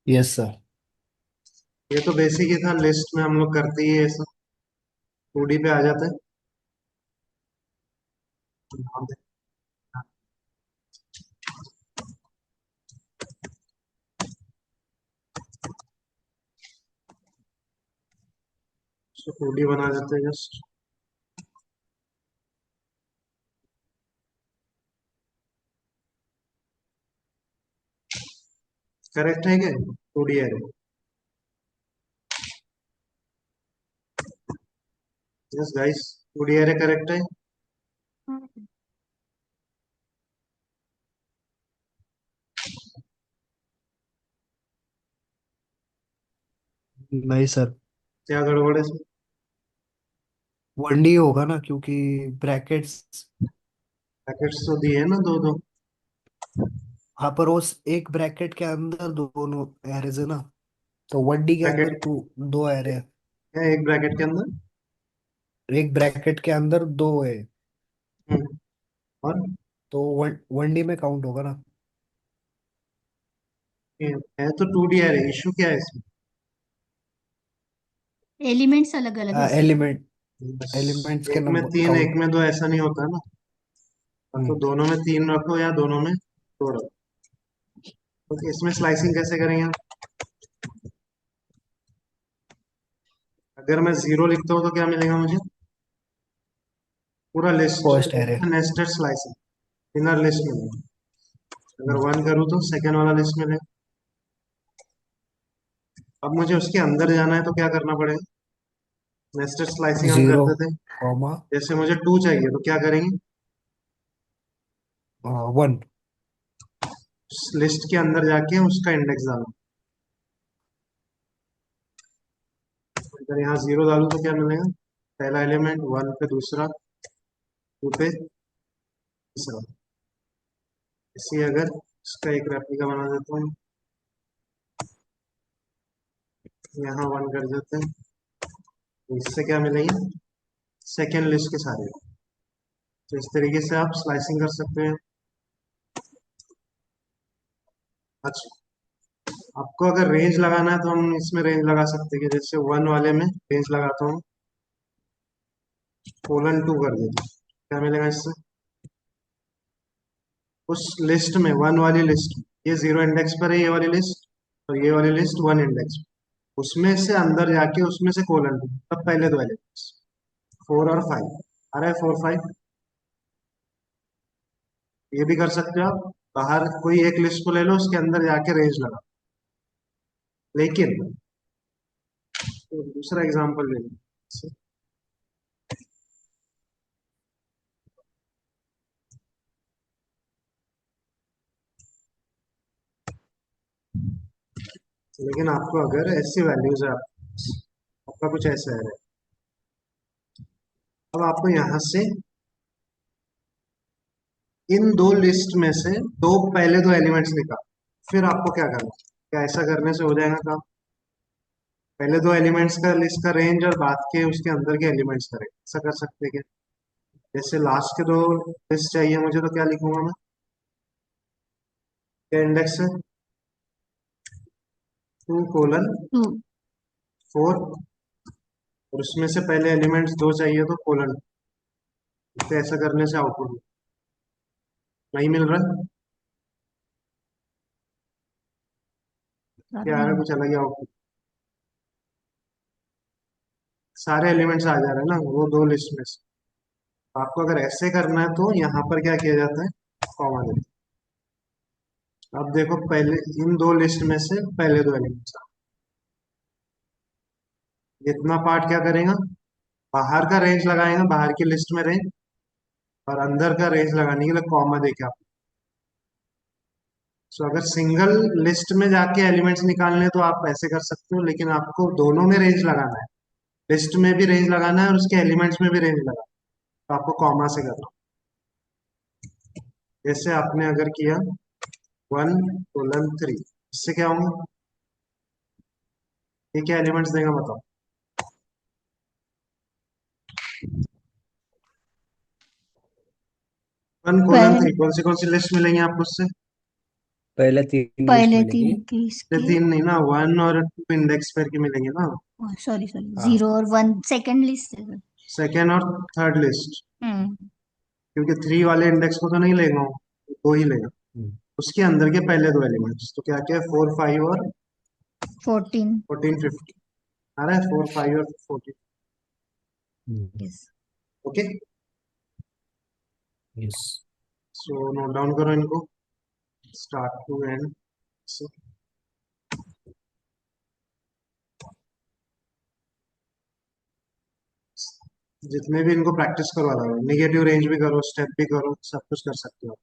Yes sir. ये तो बेसिक ही था, लिस्ट में हम लोग करते ही है ये सब। 2D पे आ जाते हैं। तो 2D बना देते हैं जस्ट। करेक्ट है क्या? 2D array. Yes guys, 2D array correct है। नहीं सर। क्या गड़बड़ है इसमें? 1D होगा ना, क्योंकि ब्रैकेट्स। पैकेट्स तो दिए हैं ना, दो दो। हाँ, पर उस एक ब्रैकेट के अंदर दोनों एरेज है ना, तो 1D के अंदर ब्रैकेट दो एरे है। है एक ब्रैकेट के अंदर। एक ब्रैकेट के अंदर दो है, हम्म, और तो 1D में काउंट होगा ना। ये है तो 2D एरे, इशू क्या है इसमें? एलिमेंट्स अलग अलग है सर। एलिमेंट बस, एलिमेंट्स के एक में नंबर 3 एक काउंट। में 2 ऐसा नहीं होता ना। या तो दोनों में 3 रखो या दोनों में 2 रखो। तो इसमें स्लाइसिंग कैसे करेंगे हम? अगर मैं 0 लिखता हूँ तो क्या मिलेगा मुझे? पूरा list first array. Nested slicing, inner list मिलेगा। अगर 1 करूँ तो सेकेंड वाला लिस्ट मिलेगा। अब मुझे उसके अंदर जाना है तो क्या करना पड़ेगा? नेस्टेड स्लाइसिंग हम 0, करते थे। कॉमा, जैसे मुझे 2 चाहिए तो क्या करेंगे? 1। लिस्ट के अंदर जाके उसका इंडेक्स डालो। अगर यहाँ 0 डालू तो क्या मिलेगा? पहला एलिमेंट 1 पे, दूसरा 2 पे, तीसरा। इसी अगर इसका एक रेप्लिका बना देता हूँ, यहाँ 1 कर देते हैं, तो इससे क्या मिलेगी? सेकेंड लिस्ट के सारे। तो इस तरीके से आप स्लाइसिंग कर सकते हैं। अच्छा, आपको अगर रेंज लगाना है तो हम इसमें रेंज लगा सकते हैं कि जैसे 1 वाले में रेंज लगाता हूँ, कोलन 2 कर देता हूँ। क्या मिलेगा इससे? उस लिस्ट में, 1 वाली लिस्ट, ये 0 इंडेक्स पर है ये वाली लिस्ट, और ये वाली लिस्ट 1 इंडेक्स, उसमें से अंदर जाके उसमें से कोलन 2, तब पहले दो एलिमेंट्स 4 और 5 आ रहा है। 4 5 ये भी कर सकते हो आप। बाहर कोई एक लिस्ट को ले लो, उसके अंदर जाके रेंज लगा। लेकिन तो दूसरा एग्जांपल ले लो। लेकिन आपको अगर ऐसी वैल्यूज है, आपका कुछ ऐसा है, अब आपको यहां से इन दो लिस्ट में से पहले दो एलिमेंट्स निकाल, फिर आपको क्या करना है? क्या ऐसा करने से हो जाएगा काम? पहले दो एलिमेंट्स का लिस्ट का रेंज और बाद के उसके अंदर के एलिमेंट्स का रेंज, ऐसा कर सकते हैं क्या? जैसे लास्ट के दो लिस्ट चाहिए मुझे, तो क्या लिखूंगा मैं? क्या इंडेक्स है? 2। 2:4, और उसमें से पहले एलिमेंट्स दो चाहिए तो कोलन। तो ऐसा करने से आउटपुट नहीं मिल रहा है, क्या आ रहा है? कुछ अलग ही आउटपुट। सारे एलिमेंट्स आ जा रहे हैं ना वो दो लिस्ट में से। तो आपको अगर ऐसे करना है तो यहाँ पर क्या किया जाता है? कॉमा देते हैं। अब देखो, पहले इन दो लिस्ट में से पहले दो एलिमेंट्स, इतना पार्ट क्या करेगा? बाहर का रेंज लगाएगा, बाहर की लिस्ट में रेंज, और अंदर का रेंज लगाने के लिए कॉमा देके आप। सो अगर सिंगल लिस्ट में जाके एलिमेंट्स निकालने हैं, तो आप ऐसे कर सकते हो, लेकिन आपको दोनों में रेंज लगाना है। लिस्ट में भी रेंज लगाना है और उसके एलिमेंट्स में भी रेंज लगाना है, तो आपको कॉमा से करना। जैसे आपने अगर किया 1:3, इससे क्या होगा? ये क्या एलिमेंट्स देगा बताओ? पहले 1:3 कौन सी लिस्ट मिलेंगी आपको उससे? पहले 3 लिस्ट पहले मिलेगी। तीन की ये इसके। तीन नहीं ना, 1 और 2 इंडेक्स पेयर की मिलेंगे ना। सॉरी सॉरी, हाँ। 0 और 1 सेकेंड लिस्ट है सर। सेकेंड और थर्ड लिस्ट। हम्म। क्योंकि 3 वाले इंडेक्स को तो नहीं लेगा वो, दो ही लेगा। हम्म। उसके अंदर के पहले दो एलिमेंट्स तो क्या क्या है, 4, 5 और 14। 14, 15 आ रहा है, 4, 5 और 14। Yes. Okay. Yes. So note down करो इनको, स्टार्ट टू एंड। जितने भी इनको प्रैक्टिस करवा रहा हूँ, निगेटिव रेंज भी करो, स्टेप भी करो, सब कुछ कर सकते हो।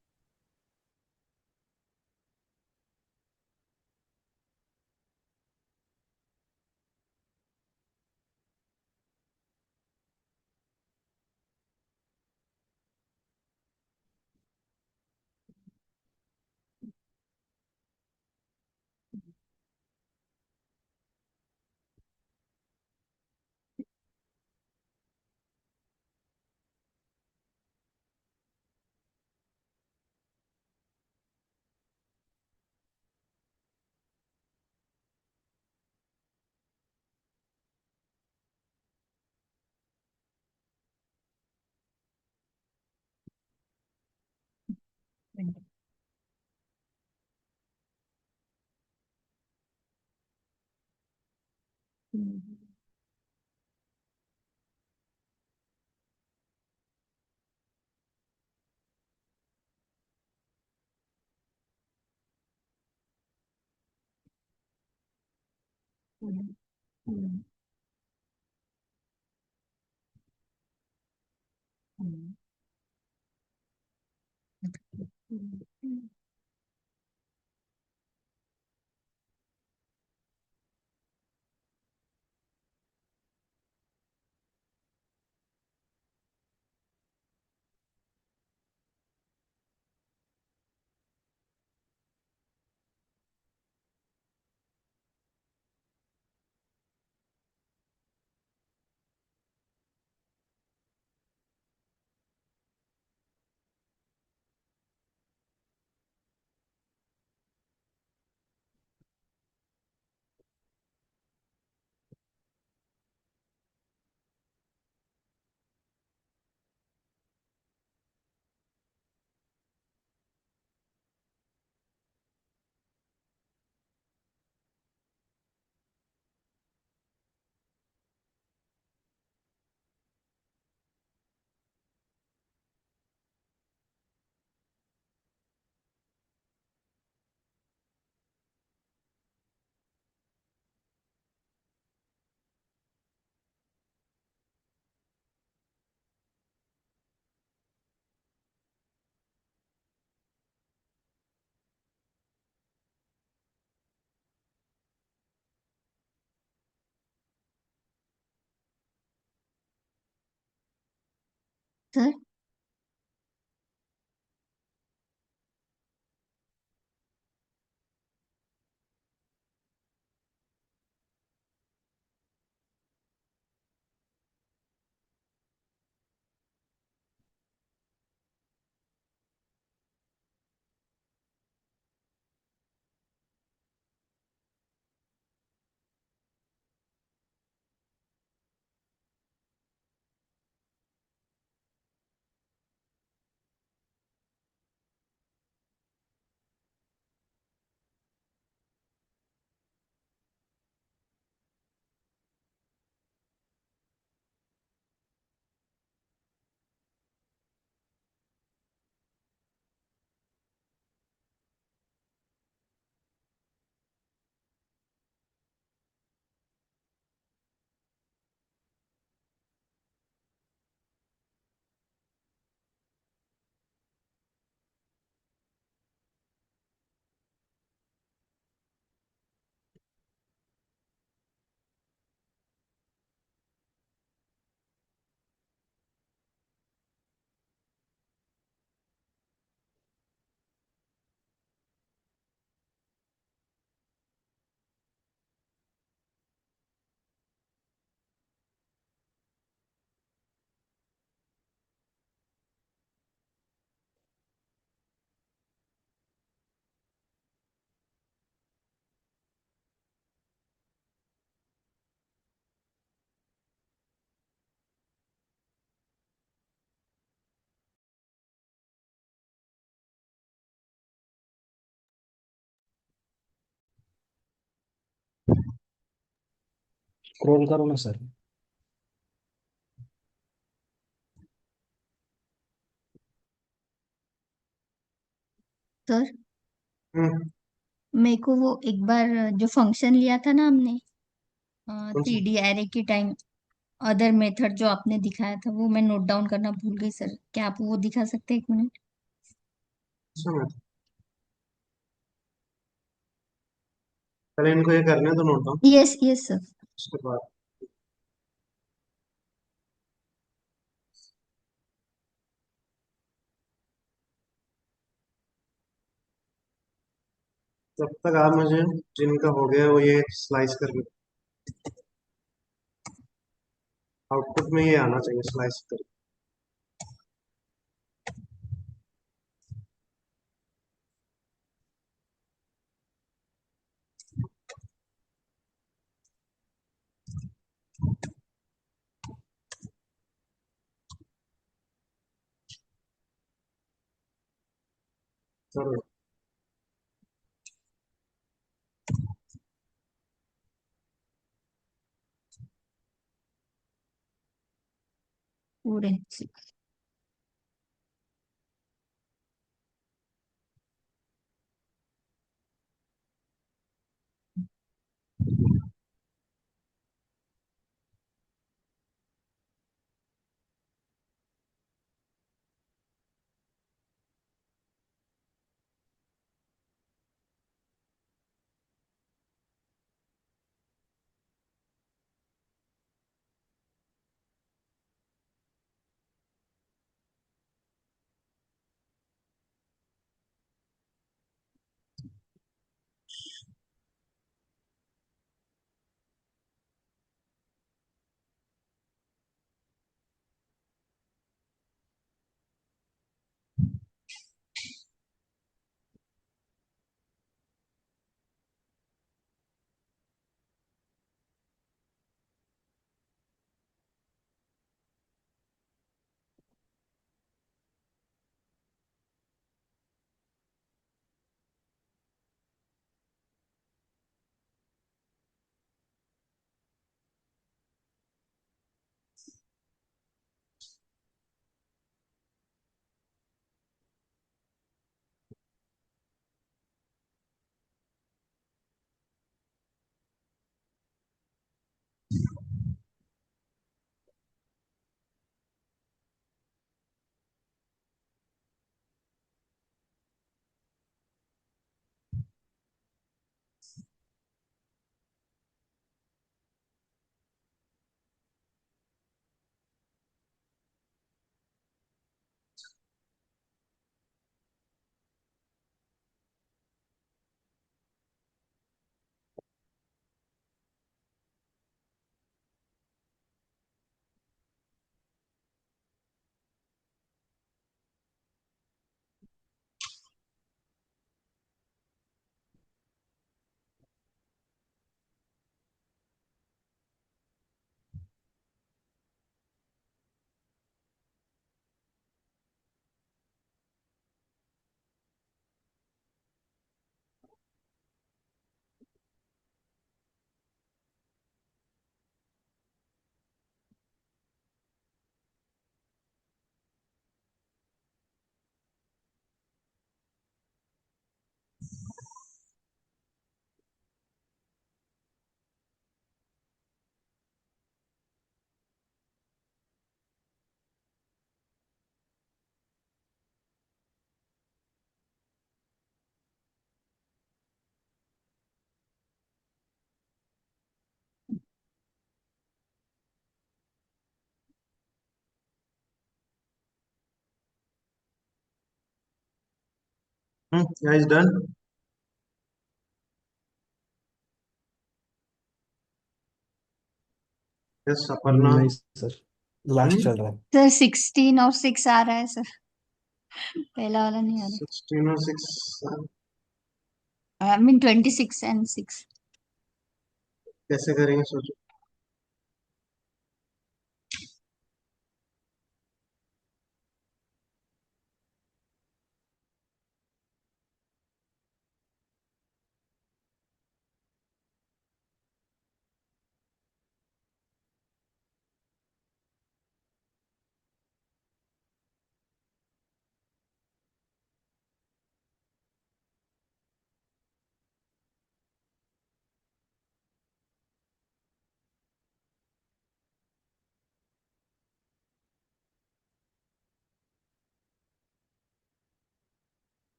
सर। स्क्रॉल करो ना सर। सर, हम्म। मेरे को वो एक बार जो फंक्शन लिया था ना हमने कौन सा? 3D एरे के टाइम, अदर मेथड जो आपने दिखाया था वो मैं नोट डाउन करना भूल गई सर। क्या आप वो दिखा सकते हैं 1 मिनट? समझ। पहले इनको ये करने तो note down, yes yes sir. उसके बाद। तब तक आप मुझे जिनका हो गया वो ये स्लाइस करके, आउटपुट में ये आना चाहिए स्लाइस करके। चलो। पूरे। Guys done. यस अपर्णा। नहीं सर, लास्ट हम्म। चल रहा है। सर 16 और 6 आ रहा है सर, पहला वाला नहीं आ 16 और 6। रहा। I mean 26 and 6। कैसे करेंगे सोचो।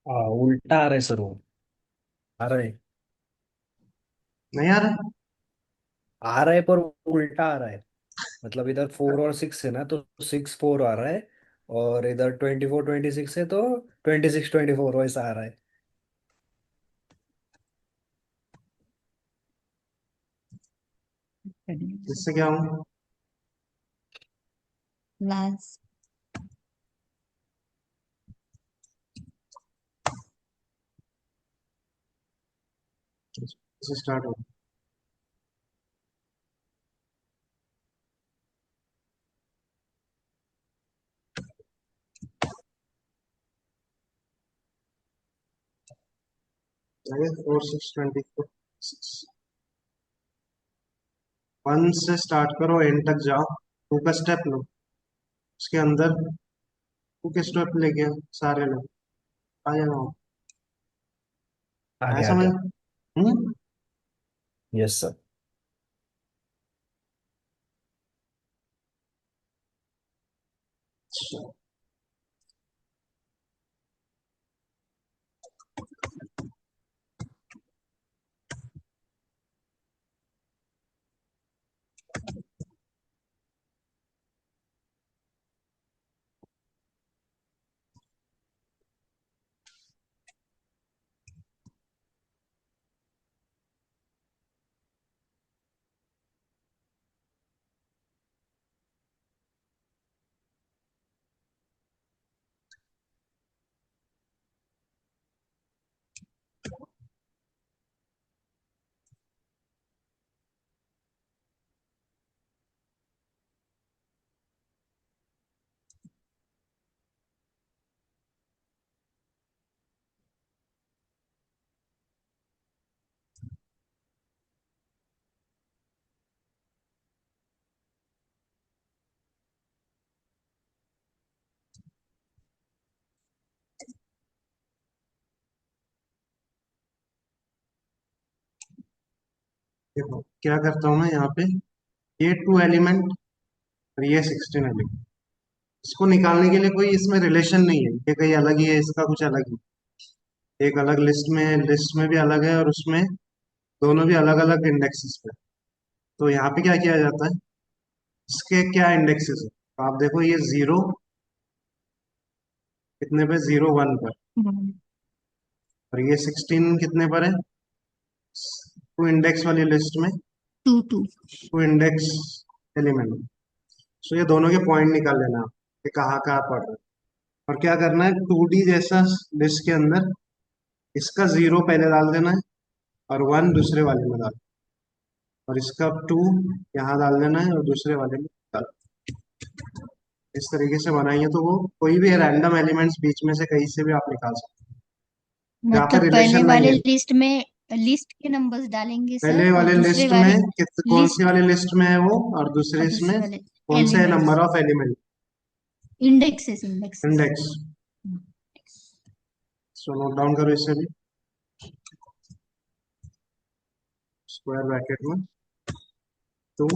उल्टा आ रहा है सर वो। आ रहा है। नहीं यार। आ रहा है पर उल्टा आ रहा है। मतलब इधर 4 और 6 है ना, तो 6 4 आ रहा है। और इधर 24 26 है तो 26 24 वैसा आ रहा है। इससे क्या हूँ? प्लस इससे स्टार्ट हो। आगे 4 6 24 6। 1 से स्टार्ट करो, एंड तक जाओ, 2 का स्टेप लो, उसके अंदर 2 के स्टेप लेके आओ, सारे लोग आ जाओ। आ आया गया आ समझ? गया। हम्म। Yes sir. देखो क्या करता हूँ मैं यहाँ पे, ये 2 एलिमेंट और ये 16 एलिमेंट, इसको निकालने के लिए कोई इसमें रिलेशन नहीं है, ये कहीं अलग ही है, इसका कुछ अलग ही, एक अलग लिस्ट में भी अलग है, और उसमें दोनों भी अलग अलग इंडेक्सेस पे। तो यहाँ पे क्या किया जाता है, इसके क्या इंडेक्सेस है, तो आप देखो ये 0 कितने पे, 0 1 पर, और ये 16 कितने पर है, 2 इंडेक्स वाली लिस्ट में, 2 2। 2 इंडेक्स एलिमेंट। सो ये दोनों के पॉइंट निकाल लेना, कि कहाँ कहाँ पड़ रहा है, और क्या करना है, 2D जैसा लिस्ट के अंदर इसका 0 पहले डाल देना है, और 1 दूसरे वाले में डाल, और इसका 2 यहाँ डाल देना है, और दूसरे वाले में डाल। इस तरीके से बनाएंगे तो वो कोई भी रैंडम एलिमेंट्स बीच में से कहीं से भी आप निकाल सकते यहाँ पे मतलब पहले रिलेशन नहीं वाले है। लिस्ट में लिस्ट के नंबर्स डालेंगे सर, पहले और वाले दूसरे लिस्ट वाले में कौन सी लिस्ट वाली लिस्ट में है वो, और और दूसरे इसमें दूसरे वाले कौन से elements, number of element. Indexes indexes. Index. So note down करो इसे भी, स्क्वायर ब्रैकेट में 2।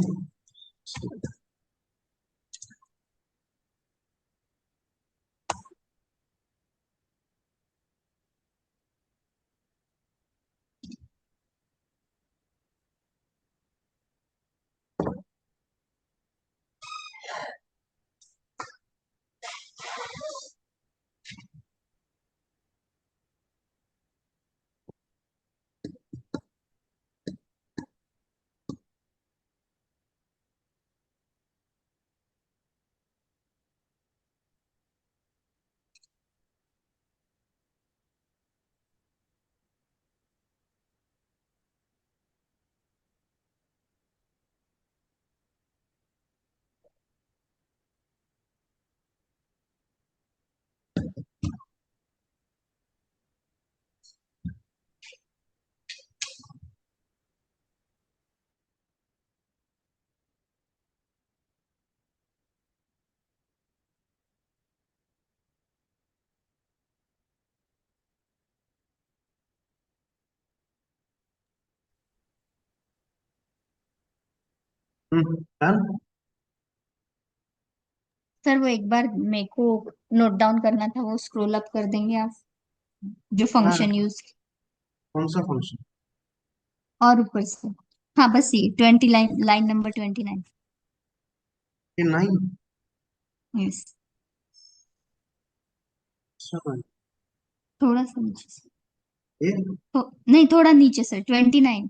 डन। सर वो एक बार मेरे को नोट डाउन करना था, वो स्क्रॉल अप कर देंगे आप, जो हाँ, फंक्शन यूज। कौन सा फंक्शन? और ऊपर से, हाँ बस ये 20, लाइन लाइन नंबर 29। ये नहीं। यस। अच्छा, थोड़ा सा नीचे से, ये तो नहीं, थोड़ा नीचे सर, 29।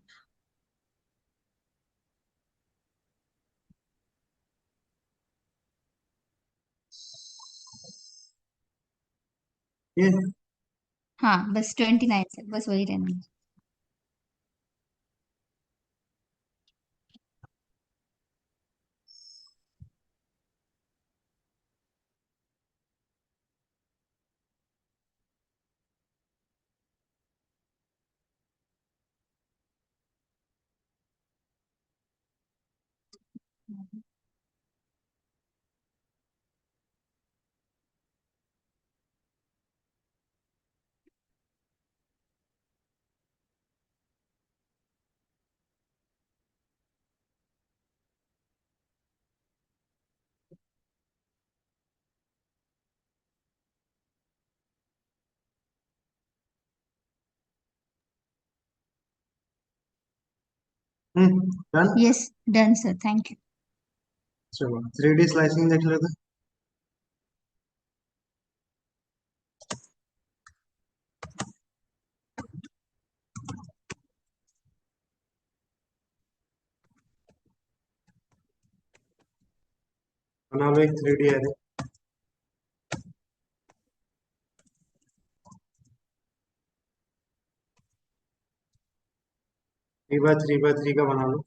ये हाँ बस 29 सर, बस वही रहना। Done. Yes, done sir, thank you. चलो 3D स्लाइसिंग देख लेते हैं। बना लो एक 3D एरे। 3 बाय 3 बाय 3 का बना लो।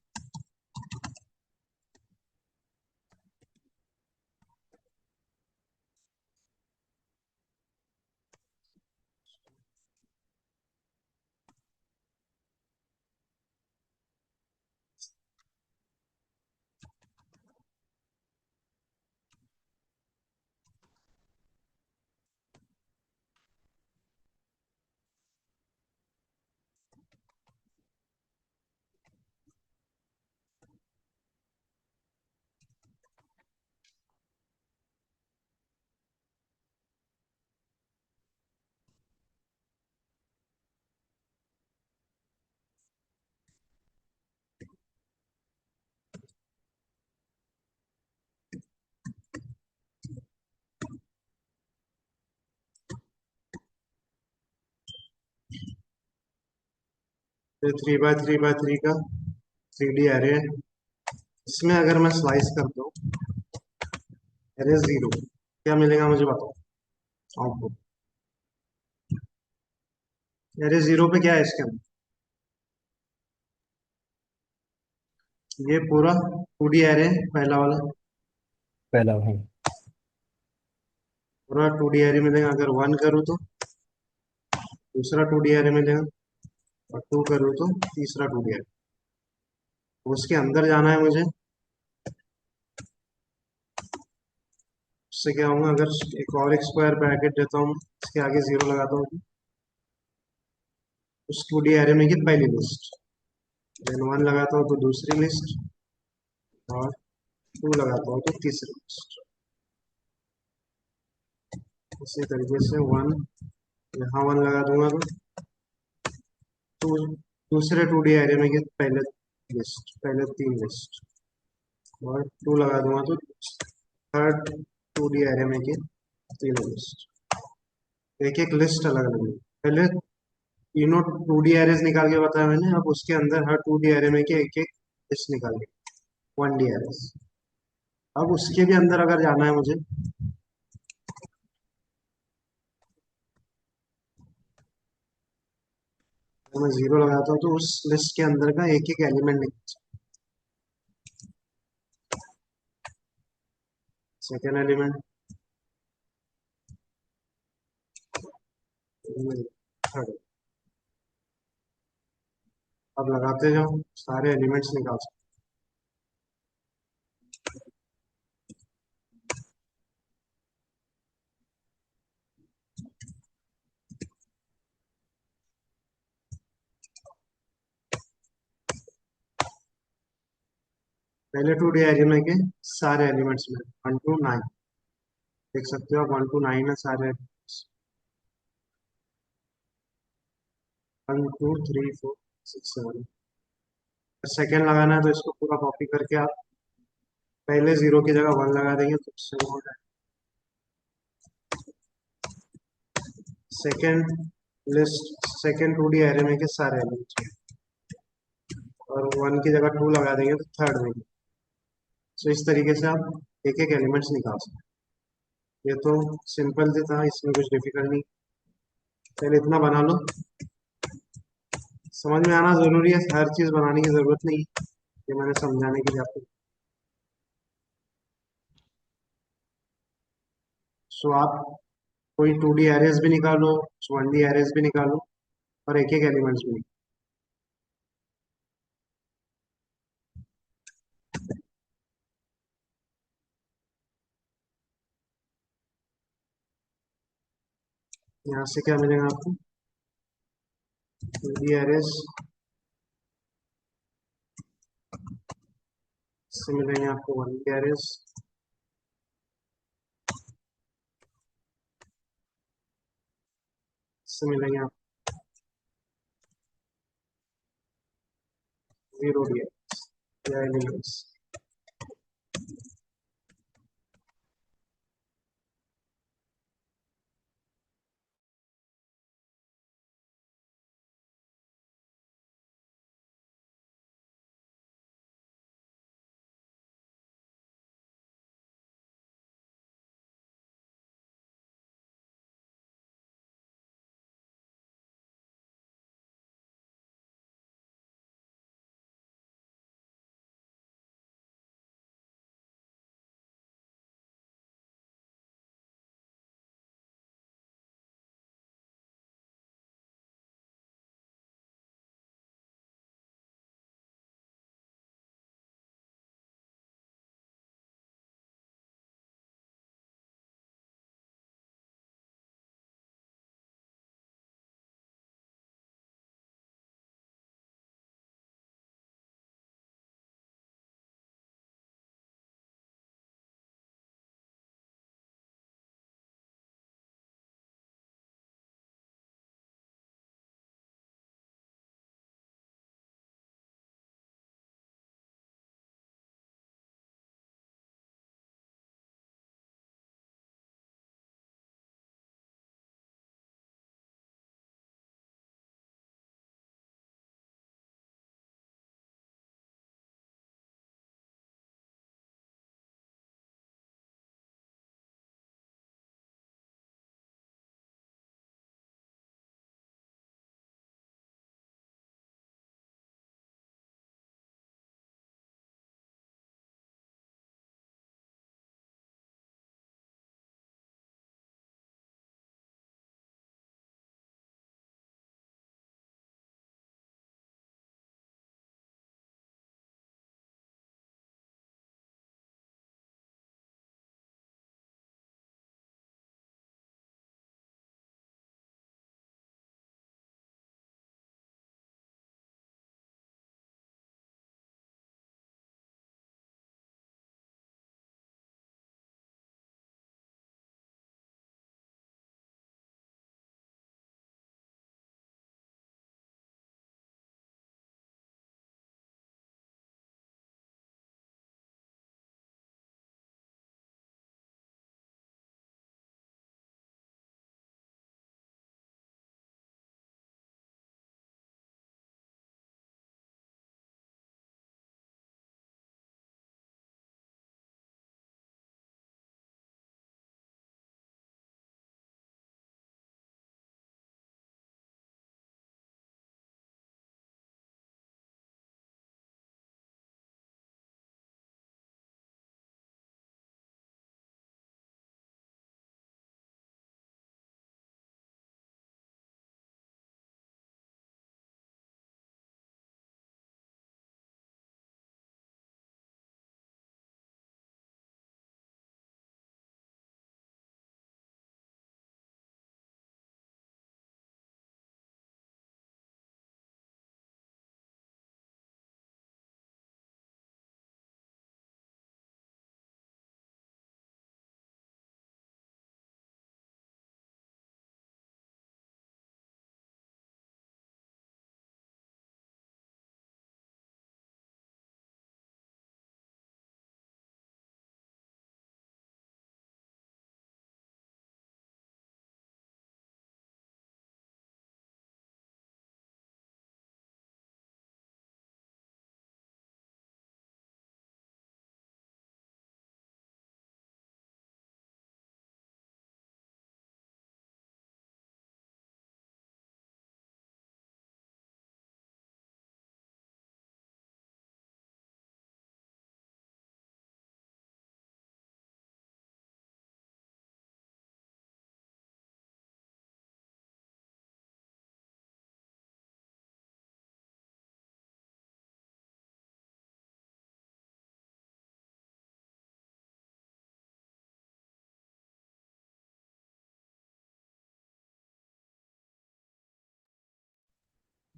फिर 3 बाय 3 बाय 3 का 3D एरे है। इसमें अगर मैं स्लाइस करता हूँ एरे 0, क्या मिलेगा मुझे बताओ आउटपुट। एरे 0 पे क्या है इसके अंदर? ये पूरा 2D एरे है, पहला वाला पहला भाई। पूरा 2D एरे मिलेगा। अगर 1 करूँ तो दूसरा 2D एरे मिलेगा, और 2 करूँ तो तीसरा 2D एरे। उसके अंदर जाना है मुझे। उससे क्या होगा, अगर एक और एक स्क्वायर ब्रैकेट देता हूँ, इसके आगे जीरो लगाता हूँ, उस 2D एरे में की पहली लिस्ट, देन 1 लगाता हूँ तो दूसरी लिस्ट, और 2 लगाता हूँ तो तीसरी लिस्ट। इसी तरीके से 1, यहाँ 1 लगा दूंगा तो दूसरे 2D एरे में की पहले लिस्ट, पहले 3 लिस्ट, और 2 लगा दूंगा तो थर्ड 2D एरे में की 3 लिस्ट। एक एक लिस्ट अलग अलग है। पहले तीनों 2D एरेज निकाल के बताया मैंने, अब उसके अंदर हर 2D एरे में के एक एक लिस्ट निकाल के 1D एरेज। अब उसके भी अंदर अगर जाना है मुझे, तो मैं जीरो लगाता हूँ तो उस लिस्ट के अंदर का एक एक एलिमेंट निकल। Second element, third. अब लगाते जाओ, सारे एलिमेंट्स निकाल सकते। पहले 2D एरे में के सारे एलिमेंट्स में 1 to 9 देख सकते हो आप, 1 to 9 है सारे। 1 2 3 4 6 7। सेकेंड लगाना है तो इसको पूरा कॉपी करके आप पहले जीरो की जगह 1 लगा देंगे तो उससे वो हो जाएगा। Second list, second 2D array में के सारे एलिमेंट्स, और 1 की जगह 2 लगा देंगे तो थर्ड में। तो इस तरीके से आप एक एक एलिमेंट्स निकाल सकते हैं। ये तो सिंपल से था, इसमें कुछ डिफिकल्ट नहीं। पहले इतना बना लो, समझ में आना जरूरी है, हर चीज बनाने की जरूरत नहीं है, ये मैंने समझाने के लिए आपको। सो आप कोई 2D एरेज भी निकालो, 1D एरेज भी निकालो, और एक एक एलिमेंट्स भी निकालो। यहाँ से क्या मिलेगा आपको, 2D एरेज से मिलेंगे आपको 1D एरेज, से मिलेंगे आपको 0D elements.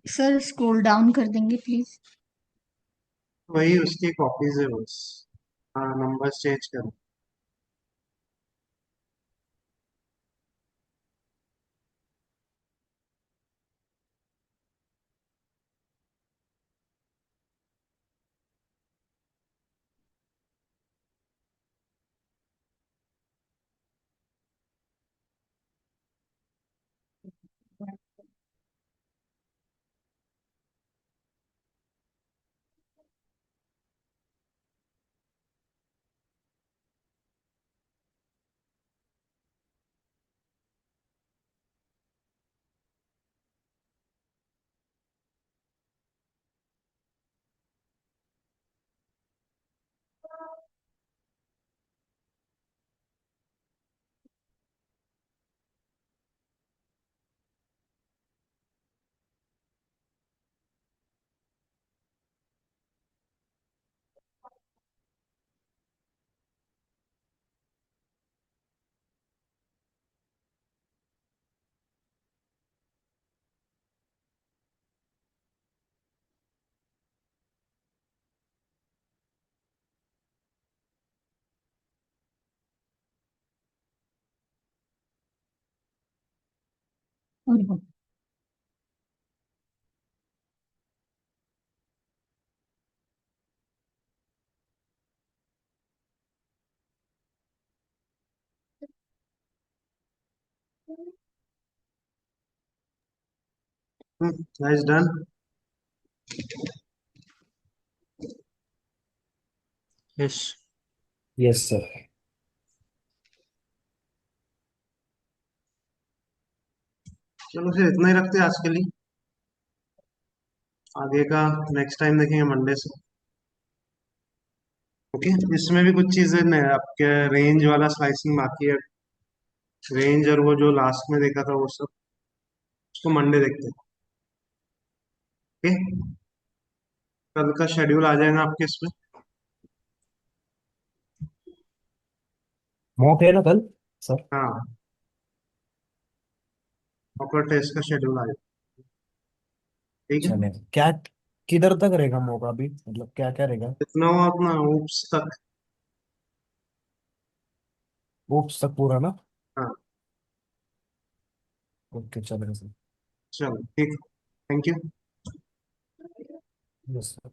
Sir scroll down कर देंगे प्लीज। वही उसकी कॉपीज है बस। हाँ, नंबर चेंज करो। Guys done. Yes. Yes sir. चलो फिर इतना ही रखते हैं आज के लिए। आगे का नेक्स्ट टाइम देखेंगे मंडे से। ओके, इसमें भी कुछ चीजें आपके रेंज वाला स्लाइसिंग बाकी है। रेंज और वो जो लास्ट में देखा था वो सब, उसको मंडे देखते हैं। ओके, कल का शेड्यूल आ जाएगा आपके इसमें। मॉक है ना कल सर? हाँ, आपका टेस्ट का शेड्यूल आ जाएगा। ठीक है। चले क्या, किधर तक रहेगा मॉक अभी, मतलब क्या क्या रहेगा? जितना हो अपना ऊप्स तक। ओप्स तक पूरा ना? हाँ। ओके चलेगा सर। चलो ठीक। Thank you. Yes sir.